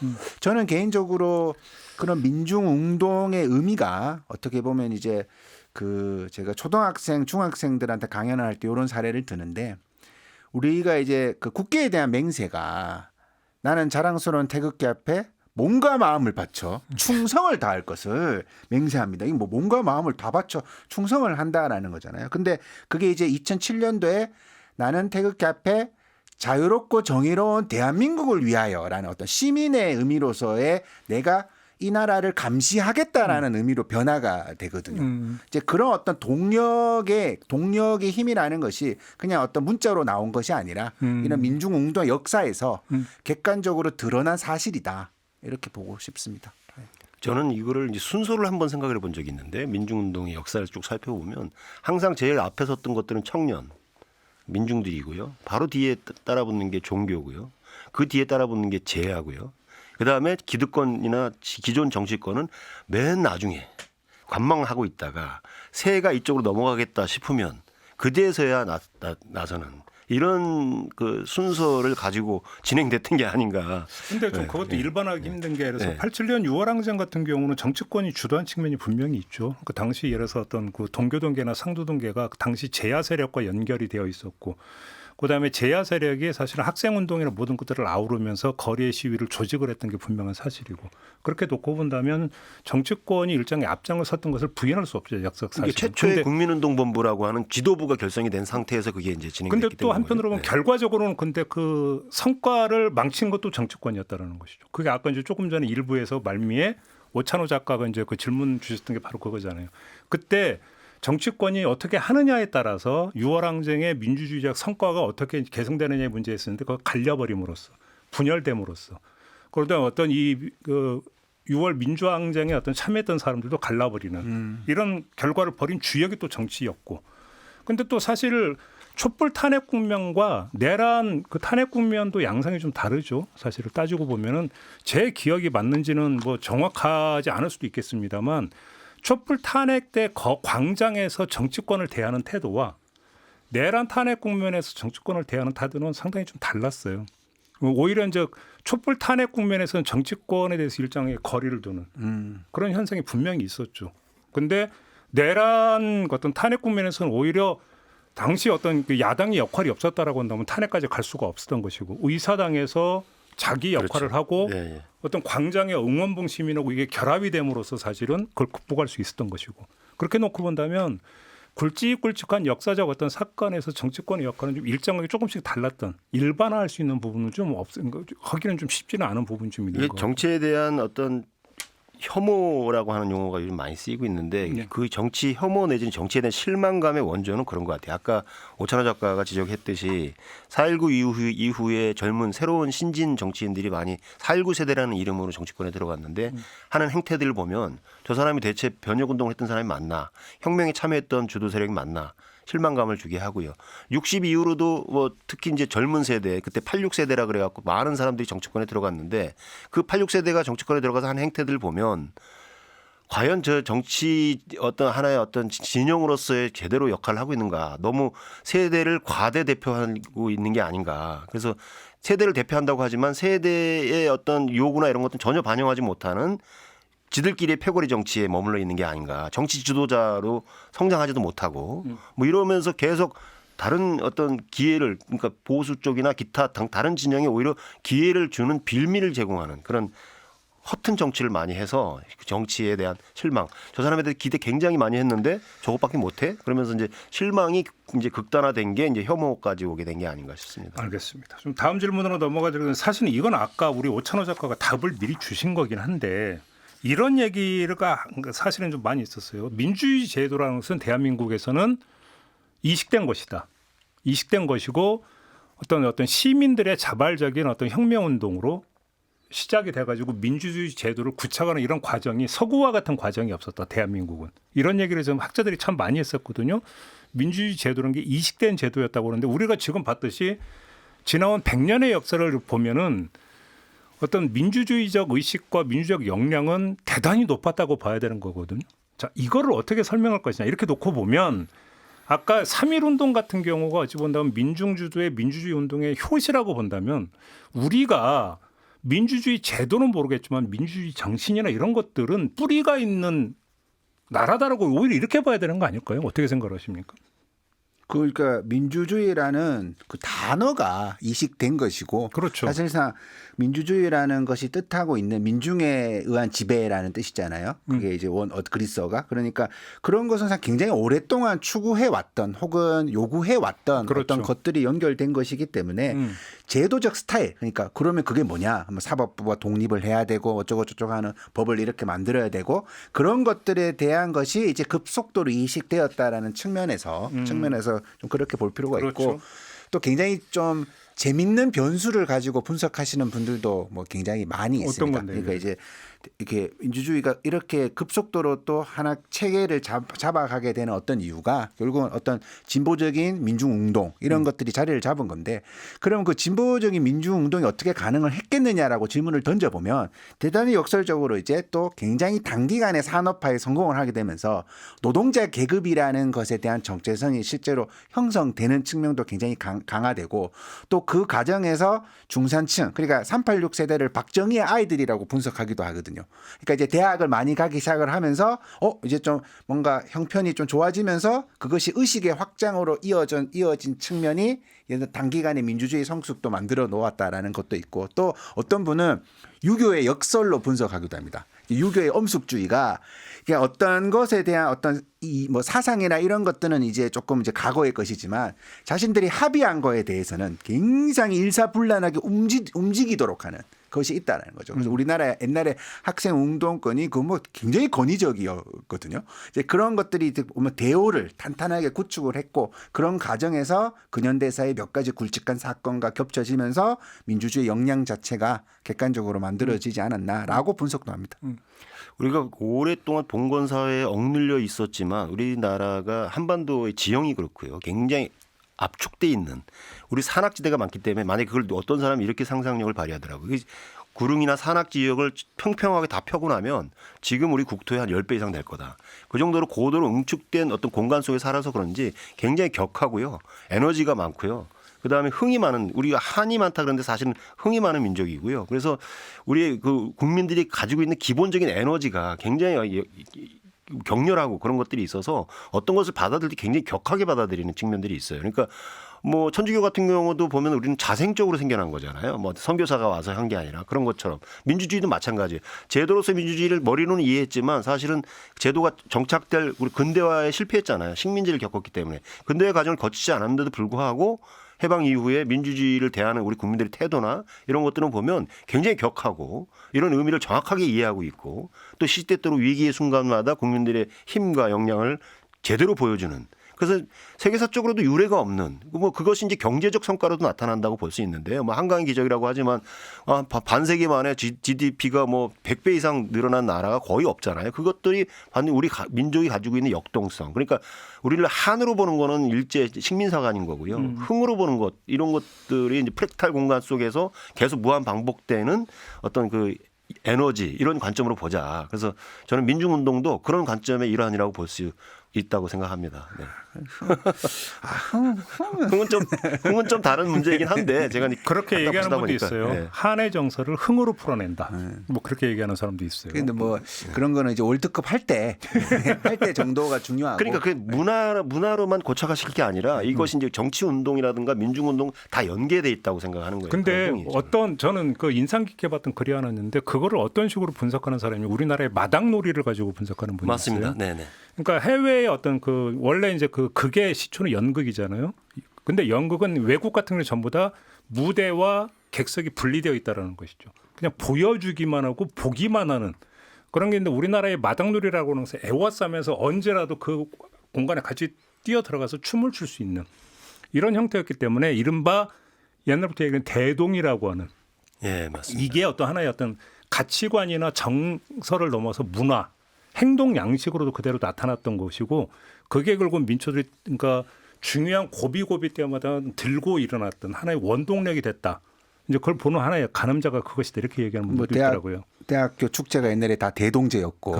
저는 개인적으로 그런 민중 운동의 의미가 어떻게 보면 이제 그 제가 초등학생, 중학생들한테 강연을 할 때 이런 사례를 드는데 우리가 이제 그 국기에 대한 맹세가 나는 자랑스러운 태극기 앞에 몸과 마음을 바쳐 충성을 다할 것을 맹세합니다. 이게 뭐 몸과 마음을 다 바쳐 충성을 한다라는 거잖아요. 근데 그게 이제 2007년도에 나는 태극기 앞에 자유롭고 정의로운 대한민국을 위하여라는 어떤 시민의 의미로서의 내가 이 나라를 감시하겠다라는 의미로 변화가 되거든요. 이제 그런 어떤 동력의 힘이라는 것이 그냥 어떤 문자로 나온 것이 아니라 이런 민중운동 역사에서 객관적으로 드러난 사실이다. 이렇게 보고 싶습니다. 저는 이거를 이제 순서를 한번 생각해 본 적이 있는데 민중운동의 역사를 쭉 살펴보면 항상 제일 앞에 섰던 것들은 청년, 민중들이고요. 바로 뒤에 따라붙는 게 종교고요. 그 뒤에 따라붙는 게 재하고요. 그다음에 기득권이나 기존 정치권은 맨 나중에 관망하고 있다가 새해가 이쪽으로 넘어가겠다 싶으면 그제서야 나서는 이런 그 순서를 가지고 진행됐던 게 아닌가. 근데 좀 그것도 일반화하기 힘든 게 그래서 87년 6월 항쟁 같은 경우는 정치권이 주도한 측면이 분명히 있죠. 그 당시 예를 들어서 어떤 그 동교동계나 상도동계가 당시 제야 세력과 연결이 되어 있었고 그다음에 제야 세력이 사실은 학생 운동이나 모든 것들을 아우르면서 거리의 시위를 조직을 했던 게 분명한 사실이고 그렇게 놓고 본다면 정치권이 일정의 앞장을 섰던 것을 부인할 수 없죠. 역사적 이게 사실. 최초의 국민운동본부라고 하는 지도부가 결성이 된 상태에서 그게 이제 진행됐기 때문에. 근데 또 한편으로 보면 결과적으로는 근데 그 성과를 망친 것도 정치권이었다라는 것이죠. 그게 아까 이제 조금 전에 일부에서 말미에 오찬호 작가가 이제 그 질문 주셨던 게 바로 그거잖아요. 그때 정치권이 어떻게 하느냐에 따라서 6월 항쟁의 민주주의적 성과가 어떻게 개성되느냐의 문제였었는데 그거 갈려버림으로써 분열됨으로써 그러다 어떤 그 6월 민주항쟁에 어떤 참여했던 사람들도 갈라버리는 이런 결과를 벌인 주역이 또 정치였고 근데 또 사실 촛불 탄핵 국면과 내란 그 탄핵 국면도 양상이 좀 다르죠. 사실을 따지고 보면은 제 기억이 맞는지는 뭐 정확하지 않을 수도 있겠습니다만 촛불 탄핵 때 광장에서 정치권을 대하는 태도와 내란 탄핵 국면에서 정치권을 대하는 태도는 상당히 좀 달랐어요. 오히려 이제 촛불 탄핵 국면에서는 정치권에 대해서 일정의 거리를 두는 그런 현상이 분명히 있었죠. 근데 내란 어떤 탄핵 국면에서는 오히려 당시 어떤 그 야당의 역할이 없었다라고 한다면 탄핵까지 갈 수가 없었던 것이고 의사당에서 자기 역할을 그렇죠. 하고 예, 예. 어떤 광장의 응원봉 시민하고 이게 결합이 됨으로써 사실은 그걸 극복할 수 있었던 것이고 그렇게 놓고 본다면 굵직굵직한 역사적 어떤 사건에서 정치권의 역할은 좀 일정하게 조금씩 달랐던 일반화할 수 있는 부분은 좀 하기는 좀 쉽지는 않은 부분이 좀 있는 이게 것 같아요. 정치에 대한 어떤 혐오라고 하는 용어가 요즘 많이 쓰이고 있는데 네. 그 정치 혐오 내지는 정치에 대한 실망감의 원조는 그런 것 같아요. 아까 오찬호 작가가 지적했듯이 4.19 이후에 젊은 새로운 신진 정치인들이 많이 4.19 세대라는 이름으로 정치권에 들어갔는데 하는 행태들을 보면 저 사람이 대체 변혁운동을 했던 사람이 맞나 혁명에 참여했던 주도 세력이 맞나 실망감을 주게 하고요. 60 이후로도 뭐 특히 이제 젊은 세대 그때 86세대라 그래갖고 많은 사람들이 정치권에 들어갔는데 그 86세대가 정치권에 들어가서 한 행태들을 보면 과연 저 정치 어떤 하나의 어떤 진영으로서의 제대로 역할을 하고 있는가 너무 세대를 과대 대표하고 있는 게 아닌가. 그래서 세대를 대표한다고 하지만 세대의 어떤 요구나 이런 것들은 전혀 반영하지 못하는 지들끼리의 패거리 정치에 머물러 있는 게 아닌가. 정치 지도자로 성장하지도 못하고 뭐 이러면서 계속 다른 어떤 기회를 그러니까 보수 쪽이나 기타 다른 진영에 오히려 기회를 주는 빌미를 제공하는 그런 허튼 정치를 많이 해서 정치에 대한 실망. 저 사람에 대해 기대 굉장히 많이 했는데 저것밖에 못해? 그러면서 이제 실망이 이제 극단화된 게 이제 혐오까지 오게 된 게 아닌가 싶습니다. 알겠습니다. 좀 다음 질문으로 넘어가드리면 사실은 이건 아까 우리 오찬호 작가가 답을 미리 주신 거긴 한데 이런 얘기가 사실은 좀 많이 있었어요. 민주주의 제도라는 것은 대한민국에서는 이식된 것이다. 이식된 것이고 어떤 시민들의 자발적인 어떤 혁명 운동으로 시작이 돼가지고 민주주의 제도를 구축하는 이런 과정이 서구와 같은 과정이 없었다. 대한민국은 이런 얘기를 좀 학자들이 참 많이 했었거든요. 민주주의 제도라는 게 이식된 제도였다고 그러는데 우리가 지금 봤듯이 지나온 100년의 역사를 보면은 어떤 민주주의적 의식과 민주적 역량은 대단히 높았다고 봐야 되는 거거든요. 자, 이거를 어떻게 설명할 것이냐 이렇게 놓고 보면 아까 3.1운동 같은 경우가 어찌 본다면 민중주도의 민주주의 운동의 효시라고 본다면 우리가 민주주의 제도는 모르겠지만 민주주의 정신이나 이런 것들은 뿌리가 있는 나라다라고 오히려 이렇게 봐야 되는 거 아닐까요? 어떻게 생각하십니까? 그러니까 민주주의라는 그 단어가 이식된 것이고 그렇죠. 사실상 민주주의라는 것이 뜻하고 있는 민중에 의한 지배라는 뜻이잖아요. 그게 이제 그리스어가 그러니까 그런 것은 굉장히 오랫동안 추구해 왔던 혹은 요구해 왔던 그렇죠. 어떤 것들이 연결된 것이기 때문에 제도적 스타일 그러니까 그러면 그게 뭐냐? 사법부가 독립을 해야 되고 어쩌고 저쩌고 하는 법을 이렇게 만들어야 되고 그런 것들에 대한 것이 이제 급속도로 이식되었다라는 측면에서 좀 그렇게 볼 필요가 그렇죠. 있고 또 굉장히 좀 재밌는 변수를 가지고 분석하시는 분들도 뭐 굉장히 많이 있습니다. 어떤 건데? 그러니까 이제 이렇게 민주주의가 이렇게 급속도로 또 하나 체계를 잡아가게 되는 어떤 이유가 결국은 어떤 진보적인 민중운동 이런 것들이 자리를 잡은 건데 그럼 그 진보적인 민중운동이 어떻게 가능을 했겠느냐라고 질문을 던져보면 대단히 역설적으로 이제 또 굉장히 단기간에 산업화에 성공을 하게 되면서 노동자 계급이라는 것에 대한 정체성이 실제로 형성되는 측면도 굉장히 강화되고 또 그 과정에서 중산층 그러니까 386 세대를 박정희의 아이들이라고 분석하기도 하거든요. 있거든요. 그러니까 이제 대학을 많이 가기 시작을 하면서 이제 좀 뭔가 형편이 좀 좋아지면서 그것이 의식의 확장으로 이어진 측면이 예를 들어 단기간에 민주주의 성숙도 만들어 놓았다라는 것도 있고 또 어떤 분은 유교의 역설로 분석하기도 합니다. 유교의 엄숙주의가 그냥 어떤 것에 대한 어떤 이 뭐 사상이나 이런 것들은 이제 조금 이제 과거의 것이지만 자신들이 합의한 거에 대해서는 굉장히 일사불란하게 움직이도록 하는 것이 있다는 거죠. 그래서 우리나라 옛날에 학생 운동권이 그 뭐 굉장히 권위적이었거든요. 이제 그런 것들이 보면 대오를 탄탄하게 구축을 했고 그런 과정에서 근현대사의 몇 가지 굵직한 사건과 겹쳐지면서 민주주의 역량 자체가 객관적으로 만들어지지 않았나라고 분석도 합니다. 우리가 오랫동안 봉건 사회에 억눌려 있었지만 우리나라가 한반도의 지형이 그렇고요. 굉장히 압축돼 있는 우리 산악지대가 많기 때문에 만약에 그걸 어떤 사람이 이렇게 상상력을 발휘하더라고요. 구릉이나 산악 지역을 평평하게 다 펴고 나면 지금 우리 국토의 한 10배 이상 될 거다. 그 정도로 고도로 응축된 어떤 공간 속에 살아서 그런지 굉장히 격하고요. 에너지가 많고요. 그다음에 흥이 많은 우리가 한이 많다 그런데 사실은 흥이 많은 민족이고요. 그래서 우리 그 국민들이 가지고 있는 기본적인 에너지가 굉장히 격렬하고 그런 것들이 있어서 어떤 것을 받아들일 때 굉장히 격하게 받아들이는 측면들이 있어요. 그러니까 뭐 천주교 같은 경우도 보면 우리는 자생적으로 생겨난 거잖아요. 뭐 선교사가 와서 한 게 아니라 그런 것처럼 민주주의도 마찬가지예요. 제도로서 민주주의를 머리로는 이해했지만 사실은 제도가 정착될 우리 근대화에 실패했잖아요. 식민지를 겪었기 때문에 근대화 과정을 거치지 않았는데도 불구하고 해방 이후에 민주주의를 대하는 우리 국민들의 태도나 이런 것들은 보면 굉장히 격하고 이런 의미를 정확하게 이해하고 있고 또 시대때로 위기의 순간마다 국민들의 힘과 역량을 제대로 보여주는 그래서 세계사적으로도 유례가 없는 뭐 그것이 이제 경제적 성과로도 나타난다고 볼 수 있는데요. 뭐 한강의 기적이라고 하지만 반세기 만에 GDP가 뭐 100배 이상 늘어난 나라가 거의 없잖아요. 그것들이 우리 민족이 가지고 있는 역동성. 그러니까 우리를 한으로 보는 거는 일제 식민사관인 거고요. 흥으로 보는 것 이런 것들이 이제 프랙탈 공간 속에서 계속 무한 반복되는 어떤 그 에너지 이런 관점으로 보자. 그래서 저는 민중운동도 그런 관점의 일환이라고 볼 수 있다고 생각합니다. 네. 흥은 좀 다른 문제이긴 한데 제가 그렇게 얘기하는 분도 보니까. 있어요. 네. 한의 정서를 흥으로 풀어낸다. 뭐 그렇게 얘기하는 사람도 있어요. 그런데 뭐 그런 거는 이제 월드컵 할 때 정도가 중요하고. 그러니까 그 문화로만 고착화시킬 게 아니라 이것이 이제 정치 운동이라든가 민중 운동 다 연계돼 있다고 생각하는 거예요. 근데 저는 그 인상 깊게 봤던 글이 하나 있는데 그거를 어떤 식으로 분석하는 사람이 우리나라의 마당놀이를 가지고 분석하는 분이 맞습니다. 있어요. 네네. 그러니까 해외의 어떤 그 원래 이제 그 극의 시초는 연극이잖아요. 근데 연극은 외국 같은 경우 전부 다 무대와 객석이 분리되어 있다라는 것이죠. 그냥 보여주기만 하고 보기만 하는 그런 게 있는데 우리나라의 마당놀이라고 하는 것은 애워싸면서 언제라도 그 공간에 같이 뛰어 들어가서 춤을 출 수 있는 이런 형태였기 때문에 이른바 옛날부터 얘기하는 대동이라고 하는 예, 맞습니다. 이게 어떤 하나의 어떤 가치관이나 정서를 넘어서 문화, 행동 양식으로도 그대로 나타났던 것이고 그게 결국 민초들이 그러니까 중요한 고비고비 때마다 들고 일어났던 하나의 원동력이 됐다. 이제 그걸 보는 하나의 가늠자가 그것이다 이렇게 얘기하는 분들도 있더라고요. 대학교 축제가 옛날에 다 대동제였고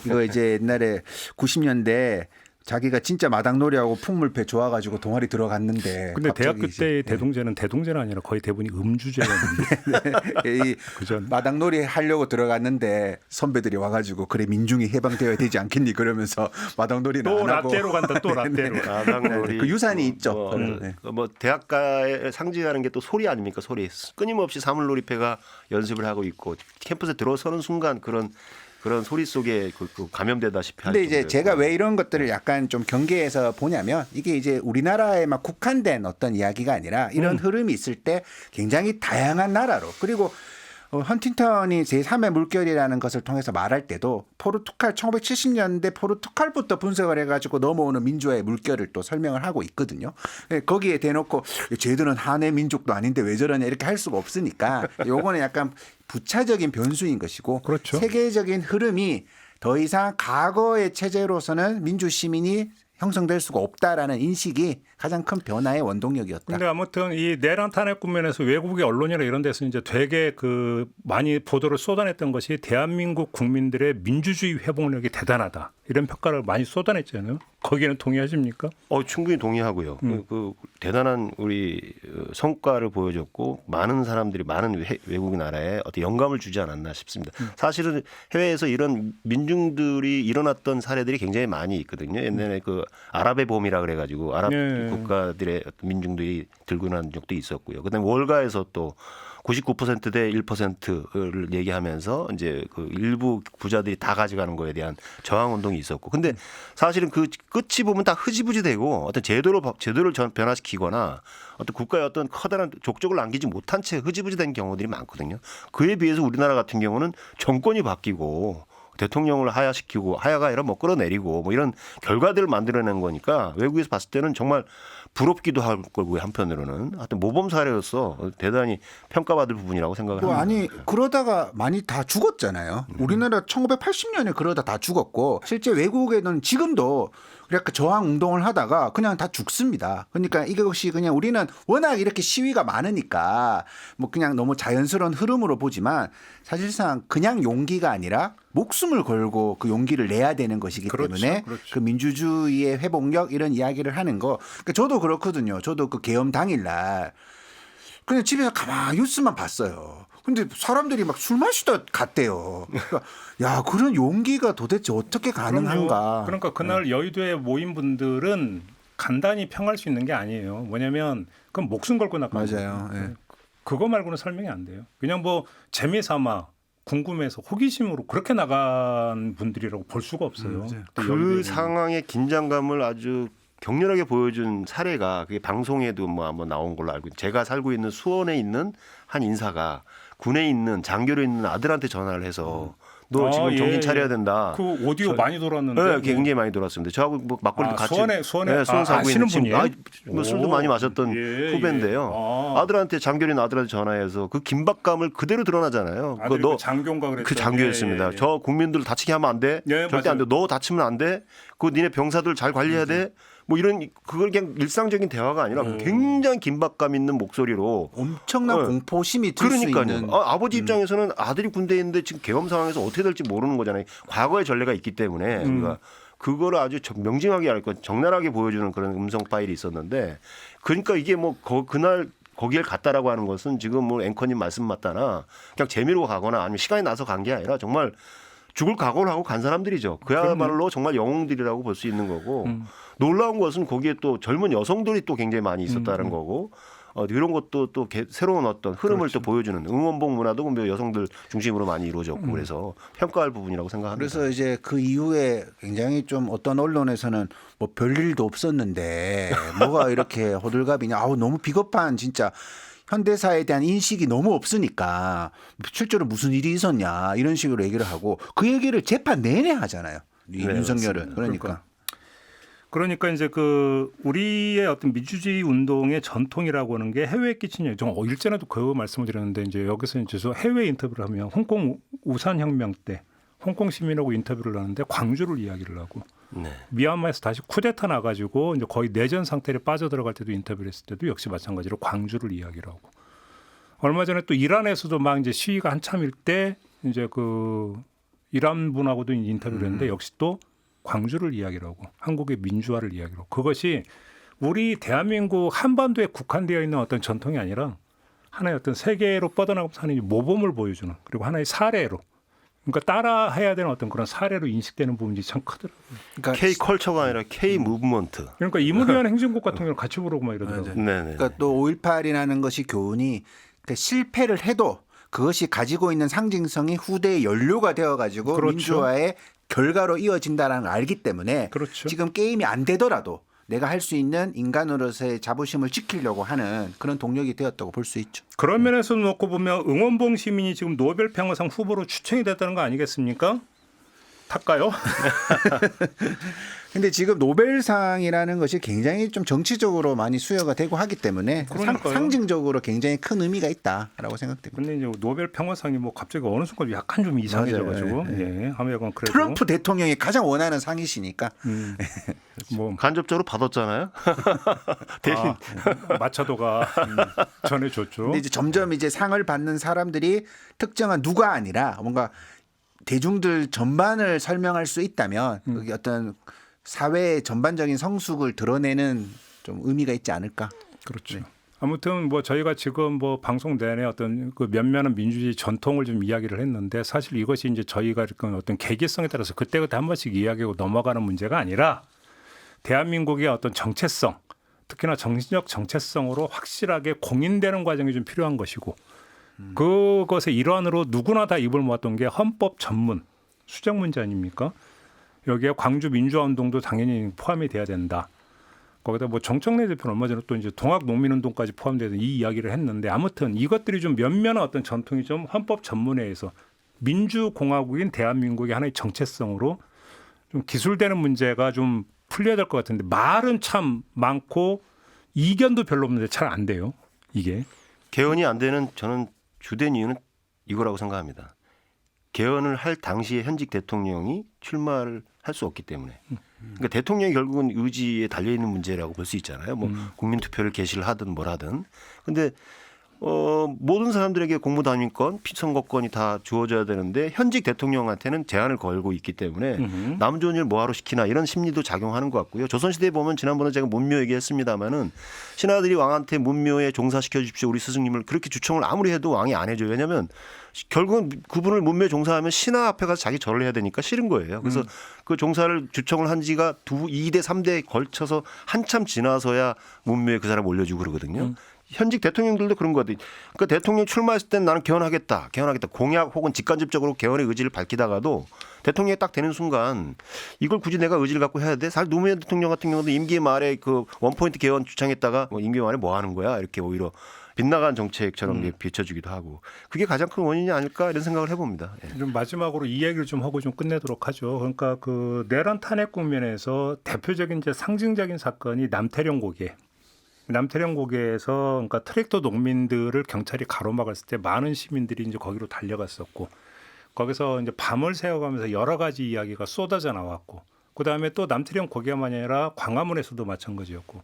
이거 이제 옛날에 90년대 자기가 진짜 마당놀이하고 풍물패 좋아가지고 동아리 들어갔는데. 근데 대학교 이제, 때 대동제는 아니라 거의 대부분이 음주제였는데. 이 마당놀이 하려고 들어갔는데 선배들이 와가지고 그래 민중이 해방되어야 되지 않겠니 그러면서 마당놀이는 또 안 하고. 라떼로 간다 또 라떼로. 마당놀이. 그 유산이 있죠. 뭐 대학가에 상징하는 게 또 소리 아닙니까? 소리. 끊임없이 사물놀이패가 연습을 하고 있고 캠퍼스에 들어서는 순간 그런 소리 속에 감염되다시피. 근데 이제 제가 왜 이런 것들을 약간 좀 경계해서 보냐면 이게 이제 우리나라에 막 국한된 어떤 이야기가 아니라 이런 흐름이 있을 때 굉장히 다양한 나라로 그리고 헌팅턴이 제3의 물결이라는 것을 통해서 말할 때도 포르투갈 1970년대 포르투갈부터 분석을 해가지고 넘어오는 민주화의 물결을 또 설명을 하고 있거든요. 거기에 대놓고 쟤들은 한의 민족도 아닌데 왜 저러냐 이렇게 할 수가 없으니까 요거는 약간 부차적인 변수인 것이고 그렇죠. 세계적인 흐름이 더 이상 과거의 체제로서는 민주 시민이 형성될 수가 없다라는 인식이 가장 큰 변화의 원동력이었다. 근데 아무튼 이 내란 탄핵 국면에서 외국의 언론이나 이런 데서 이제 되게 그 많이 보도를 쏟아냈던 것이 대한민국 국민들의 민주주의 회복력이 대단하다. 이런 평가를 많이 쏟아냈잖아요. 거기는 동의하십니까? 충분히 동의하고요. 그 대단한 우리 성과를 보여줬고 많은 사람들이 많은 외국 나라에 어떤 영감을 주지 않았나 싶습니다. 사실은 해외에서 이런 민중들이 일어났던 사례들이 굉장히 많이 있거든요. 옛날에 그 아랍의 봄이라 그래가지고 아랍 네. 국가들의 어떤 민중들이 들고 난 적도 있었고요. 그다음에 월가에서 또 99%대 1%를 얘기하면서 이제 그 일부 부자들이 다 가져가는 거에 대한 저항 운동이 있었고, 근데 사실은 그 끝이 보면 다 흐지부지되고 어떤 제도를 변화시키거나 어떤 국가의 어떤 커다란 족적을 남기지 못한 채 흐지부지된 경우들이 많거든요. 그에 비해서 우리나라 같은 경우는 정권이 바뀌고 대통령을 하야시키고 하야가 아니라 뭐 끌어내리고 뭐 이런 결과들을 만들어낸 거니까 외국에서 봤을 때는 정말 부럽기도 할 거고 한편으로는 하여튼 모범 사례로서 대단히 평가받을 부분이라고 생각을 합니다. 아니 그러다가 많이 다 죽었잖아요. 우리나라 1980년에 그러다 다 죽었고 실제 외국에는 지금도 그러니까 저항 운동을 하다가 그냥 다 죽습니다. 그러니까 이것이 그냥 우리는 워낙 이렇게 시위가 많으니까 뭐 그냥 너무 자연스러운 흐름으로 보지만 사실상 그냥 용기가 아니라 목숨을 걸고 그 용기를 내야 되는 것이기 때문에 그 민주주의의 회복력 이런 이야기를 하는 거. 그러니까 저도 그렇거든요. 저도 그 계엄 당일날 그냥 집에서 가만히 뉴스만 봤어요. 근데 사람들이 막 술 마시다 갔대요. 그러니까 야 그런 용기가 도대체 어떻게 가능한가. 그러니까 그날 여의도에 모인 분들은 간단히 평할 수 있는 게 아니에요. 뭐냐면 그건 목숨 걸고 나간 맞아요. 거예요. 예. 그거 말고는 설명이 안 돼요. 그냥 뭐 재미삼아 궁금해서 호기심으로 그렇게 나간 분들이라고 볼 수가 없어요. 그 상황의 긴장감을 아주 격렬하게 보여준 사례가 그게 방송에도 뭐 한번 나온 걸로 알고 있는데, 제가 살고 있는 수원에 있는 한 인사가 군에 있는 장교로 있는 아들한테 전화를 해서 너 지금 정신 차려야 된다. 그 오디오 많이 돌았는데. 네, 굉장히 많이 돌았습니다. 저하고 뭐 막걸리도 같이 수원 살고 아시는 있는 분이에요? 뭐 술도 많이 마셨던 후배인데요. 아들한테 장교린 아들한테 전화해서 그 긴박감을 그대로 드러나잖아요. 아들이 그 장교인가 그랬죠. 그 장교였습니다. 저 국민들 다치게 하면 안 돼. 절대 안 돼. 너 다치면 안 돼. 그 니네 병사들 잘 관리해야 돼. 뭐 이런 그걸 그냥 일상적인 대화가 아니라 굉장히 긴박감 있는 목소리로 엄청난 공포심이 들 수 그러니까요. 있는. 아버지 입장에서는 아들이 군대에 있는데 지금 계엄 상황에서 어떻게 될지 모르는 거잖아요. 과거의 전례가 있기 때문에 우리가 그거를 아주 명징하게 알고 적나라하게 보여주는 그런 음성 파일이 있었는데, 그러니까 이게 뭐 그날 거기에 갔다라고 하는 것은 지금 뭐 앵커님 말씀 맞다나 그냥 재미로 가거나 아니면 시간이 나서 간 게 아니라 정말 죽을 각오를 하고 간 사람들이죠. 그야말로 정말 영웅들이라고 볼 수 있는 거고, 놀라운 것은 거기에 또 젊은 여성들이 또 굉장히 많이 있었다는 거고, 이런 것도 또 새로운 어떤 흐름을 또 보여주는 응원봉 문화도 여성들 중심으로 많이 이루어졌고 그래서 평가할 부분이라고 생각합니다. 그래서 이제 그 이후에 굉장히 좀 어떤 언론에서는 뭐 별일도 없었는데 뭐가 이렇게 호들갑이냐, 아우 너무 비겁한 진짜. 현대사에 대한 인식이 너무 없으니까 실제로 무슨 일이 있었냐 이런 식으로 얘기를 하고 그 얘기를 재판 내내 하잖아요. 이 네, 윤석열은. 맞습니다. 그러니까 이제 그 우리의 어떤 민주주의 운동의 전통이라고 하는 게 해외에 끼친 영향. 일전에도 그 말씀을 드렸는데 이제 여기서 이제 해외 인터뷰를 하면 홍콩 우산 혁명 때 홍콩 시민하고 인터뷰를 하는데 광주를 이야기를 하고. 네. 미얀마에서 다시 쿠데타 나가지고 이제 거의 내전 상태로 빠져들어갈 때도 인터뷰를 했을 때도 역시 마찬가지로 광주를 이야기를 하고, 얼마 전에 또 이란에서도 막 이제 시위가 한참일 때 이제 그 이란 분하고도 인터뷰를 했는데 역시 또 광주를 이야기를 하고 한국의 민주화를 이야기를 하고, 그것이 우리 대한민국 한반도에 국한되어 있는 어떤 전통이 아니라 하나의 어떤 세계로 뻗어나가면서 하는 모범을 보여주는, 그리고 하나의 사례로, 그러니까 따라해야 되는 어떤 그런 사례로 인식되는 부분이 참 크더라고요. 그러니까 K 컬처가 아니라 K 무브먼트. 그러니까 이무리한 행진곡 같은 경우는 같이 부르고 막 이러더라고요. 네네. 그러니까 또 5.18이라는 것이 교훈이 그러니까 실패를 해도 그것이 가지고 있는 상징성이 후대의 연료가 되어가지고 그렇죠. 민주화의 결과로 이어진다는 걸 알기 때문에 그렇죠. 지금 게임이 안 되더라도 내가 할 수 있는 인간으로서의 자부심을 지키려고 하는 그런 동력이 되었다고 볼 수 있죠. 그런 면에서 놓고 보면 응원봉 시민이 지금 노벨 평화상 후보로 추천이 됐다는 거 아니겠습니까? 탈까요? 근데 지금 노벨상이라는 것이 굉장히 좀 정치적으로 많이 수여가 되고 하기 때문에 상징적으로 굉장히 큰 의미가 있다라고 생각됩니다. 근데 이제 노벨 평화상이 뭐 갑자기 어느 순간 약간 좀 이상해져가지고, 예, 하여간 그래도 트럼프 대통령이 가장 원하는 상이시니까. 뭐 간접적으로 받았잖아요. 대신 마차도가 전해줬죠. 근데 이제 점점 이제 상을 받는 사람들이 특정한 누가 아니라 뭔가 대중들 전반을 설명할 수 있다면 그게 어떤 사회의 전반적인 성숙을 드러내는 좀 의미가 있지 않을까. 그렇죠. 아무튼 뭐 저희가 지금 뭐 방송 내내 어떤 그 면면한 민주주의 전통을 좀 이야기를 했는데 사실 이것이 이제 저희가 어떤 계기성에 따라서 그때그때 한 번씩 이야기하고 넘어가는 문제가 아니라 대한민국의 어떤 정체성, 특히나 정신적 정체성으로 확실하게 공인되는 과정이 좀 필요한 것이고 그것의 일환으로 누구나 다 입을 모았던 게 헌법 전문 수정 문제 아닙니까? 여기에 광주 민주화운동도 당연히 포함이 돼야 된다. 거기다 뭐 정청래 대표는 얼마 전에 또 이제 동학 농민운동까지 포함되는 이 이야기를 했는데 아무튼 이것들이 좀 면면한 어떤 전통이 좀 헌법 전문회에서 민주공화국인 대한민국의 하나의 정체성으로 좀 기술되는 문제가 좀 풀려야 될 것 같은데 말은 참 많고 이견도 별로 없는데 잘 안 돼요. 이게. 개헌이 안 되는 저는 주된 이유는 이거라고 생각합니다. 개헌을 할 당시에 현직 대통령이 출마를 할 수 없기 때문에. 그러니까 대통령이 결국은 의지에 달려 있는 문제라고 볼 수 있잖아요. 뭐 국민 투표를 개시를 하든 뭘 하든. 근데 모든 사람들에게 공무단위권, 피선거권이 다 주어져야 되는데 현직 대통령한테는 제한을 걸고 있기 때문에 남 좋은 일 뭐하러 시키나 이런 심리도 작용하는 것 같고요. 조선시대에 보면 지난번에 제가 문묘 얘기했습니다마는 신하들이 왕한테 문묘에 종사시켜 주십시오. 우리 스승님을 그렇게 주청을 아무리 해도 왕이 안 해줘요. 왜냐하면 결국은 그분을 문묘에 종사하면 신하 앞에 가서 자기 절을 해야 되니까 싫은 거예요. 그래서 그 종사를 주청을 한 지가 2대 3대에 걸쳐서 한참 지나서야 문묘에 그 사람 올려주고 그러거든요. 현직 대통령들도 그런 거 같아요. 그러니까 대통령 출마했을 때는 나는 개헌하겠다. 공약 혹은 직간접적으로 개헌의 의지를 밝히다가도 대통령이 딱 되는 순간 이걸 굳이 내가 의지를 갖고 해야 돼? 사실 노무현 대통령 같은 경우도 임기 말에 그 원포인트 개헌 주창했다가 임기 말에 뭐 하는 거야? 이렇게 오히려 빗나간 정책처럼 비춰주기도 하고 그게 가장 큰 원인이 아닐까 이런 생각을 해봅니다. 예. 좀 마지막으로 이 얘기를 좀 하고 좀 끝내도록 하죠. 그러니까 그 내란 탄핵 국면에서 대표적인 이제 상징적인 사건이 남태령 고개. 남태령 고개에서 그러니까 트랙터 농민들을 경찰이 가로막았을 때 많은 시민들이 이제 거기로 달려갔었고 거기서 이제 밤을 새워가면서 여러 가지 이야기가 쏟아져 나왔고 그 다음에 또 남태령 고개만이 아니라 광화문에서도 마찬가지였고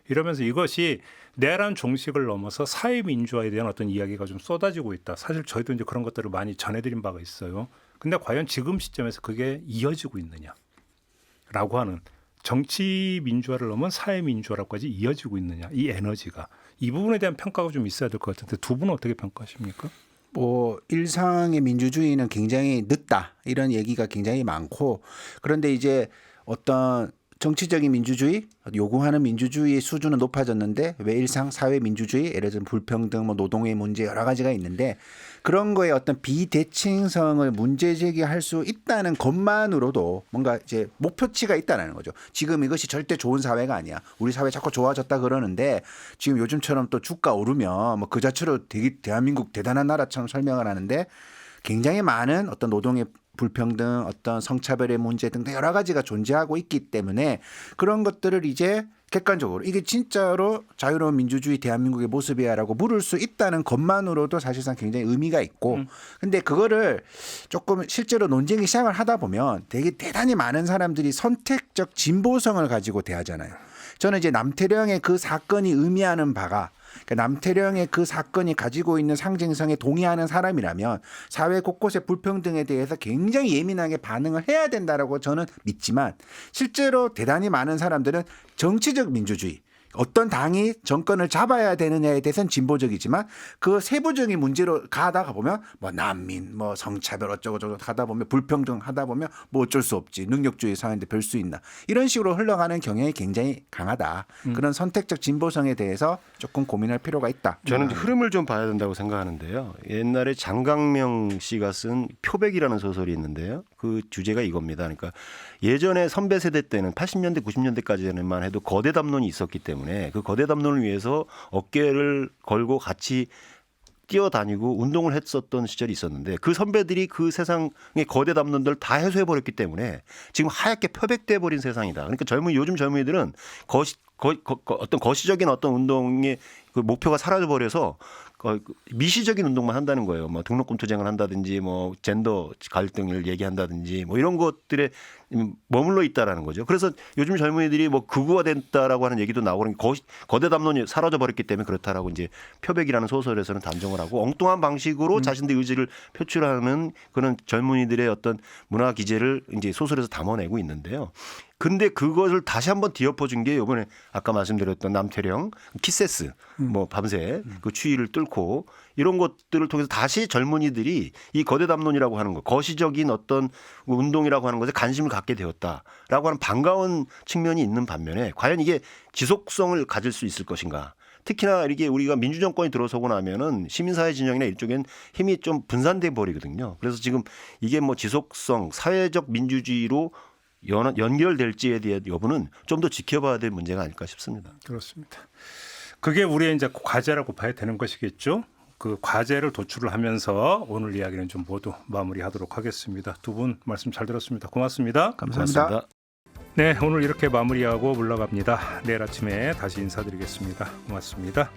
이러면서 이것이 내란 종식을 넘어서 사회 민주화에 대한 어떤 이야기가 좀 쏟아지고 있다. 사실 저희도 이제 그런 것들을 많이 전해드린 바가 있어요. 근데 과연 지금 시점에서 그게 이어지고 있느냐라고 하는. 정치 민주화를 넘은 사회 민주화라고까지 이어지고 있느냐 이 에너지가 이 부분에 대한 평가가 좀 있어야 될 것 같은데 두 분은 어떻게 평가하십니까? 뭐 일상의 민주주의는 굉장히 늦다 이런 얘기가 굉장히 많고 그런데 이제 어떤 정치적인 민주주의 요구하는 민주주의의 수준은 높아졌는데 왜 일상 사회 민주주의 예를 들면 불평등 뭐 노동의 문제 여러 가지가 있는데 그런 거에 어떤 비대칭성을 문제 제기할 수 있다는 것만으로도 뭔가 이제 목표치가 있다는 거죠. 지금 이것이 절대 좋은 사회가 아니야. 우리 사회 자꾸 좋아졌다 그러는데 지금 요즘처럼 또 주가 오르면 뭐 그 자체로 되게 대한민국 대단한 나라처럼 설명을 하는데 굉장히 많은 어떤 노동의 불평등, 어떤 성차별의 문제 등등 여러 가지가 존재하고 있기 때문에 그런 것들을 이제 객관적으로 이게 진짜로 자유로운 민주주의 대한민국의 모습이야라고 물을 수 있다는 것만으로도 사실상 굉장히 의미가 있고 근데 그거를 조금 실제로 논쟁이 시작을 하다 보면 되게 대단히 많은 사람들이 선택적 진보성을 가지고 대하잖아요. 저는 이제 남태령의 그 사건이 의미하는 바가 그러니까 남태령의 그 사건이 가지고 있는 상징성에 동의하는 사람이라면 사회 곳곳의 불평등에 대해서 굉장히 예민하게 반응을 해야 된다라고 저는 믿지만 실제로 대단히 많은 사람들은 정치적 민주주의 어떤 당이 정권을 잡아야 되느냐에 대해서는 진보적이지만 그 세부적인 문제로 가다가 보면 뭐 난민, 뭐 성차별 어쩌고저쩌고 하다 보면 불평등 하다 보면 뭐 어쩔 수 없지 능력주의 사회인데 별 수 있나 이런 식으로 흘러가는 경향이 굉장히 강하다. 그런 선택적 진보성에 대해서 조금 고민할 필요가 있다. 저는 흐름을 좀 봐야 된다고 생각하는데요. 옛날에 장강명 씨가 쓴 표백이라는 소설이 있는데요. 그 주제가 이겁니다. 그러니까 예전에 선배 세대 때는 80년대 90년대까지만 해도 거대 담론이 있었기 때문에 그 거대 담론을 위해서 어깨를 걸고 같이 뛰어다니고 운동을 했었던 시절이 있었는데 그 선배들이 그 세상의 거대 담론들을 다 해소해버렸기 때문에 지금 하얗게 표백돼 버린 세상이다. 그러니까 요즘 젊은이들은 어떤 거시적인 어떤 운동의 그 목표가 사라져버려서 미시적인 운동만 한다는 거예요. 뭐 등록금 투쟁을 한다든지 뭐 젠더 갈등을 얘기한다든지 뭐 이런 것들에 머물러 있다라는 거죠. 그래서 요즘 젊은이들이 뭐 극우화됐다라고 하는 얘기도 나오고 거대 담론이 사라져 버렸기 때문에 그렇다라고 이제 표백이라는 소설에서는 단정을 하고 엉뚱한 방식으로 자신들의 의지를 표출하는 그런 젊은이들의 어떤 문화 기제를 이제 소설에서 담아내고 있는데요. 근데 그것을 다시 한번 뒤엎어준 게 이번에 아까 말씀드렸던 남태령, 키세스, 뭐 밤새 그 추위를 뚫고 이런 것들을 통해서 다시 젊은이들이 이 거대 담론이라고 하는 것, 거시적인 어떤 운동이라고 하는 것에 관심을 갖게 되었다라고 하는 반가운 측면이 있는 반면에 과연 이게 지속성을 가질 수 있을 것인가? 특히나 이렇게 우리가 민주정권이 들어서고 나면은 시민사회 진영이나 이쪽엔 힘이 좀 분산돼 버리거든요. 그래서 지금 이게 뭐 지속성, 사회적 민주주의로 연결될지에 대한 여부는 좀 더 지켜봐야 될 문제가 아닐까 싶습니다. 그렇습니다. 그게 우리의 이제 과제라고 봐야 되는 것이겠죠. 그 과제를 도출을 하면서 오늘 이야기는 좀 모두 마무리하도록 하겠습니다. 두 분 말씀 잘 들었습니다. 고맙습니다. 감사합니다. 고맙습니다. 네, 오늘 이렇게 마무리하고 물러갑니다. 내일 아침에 다시 인사드리겠습니다. 고맙습니다.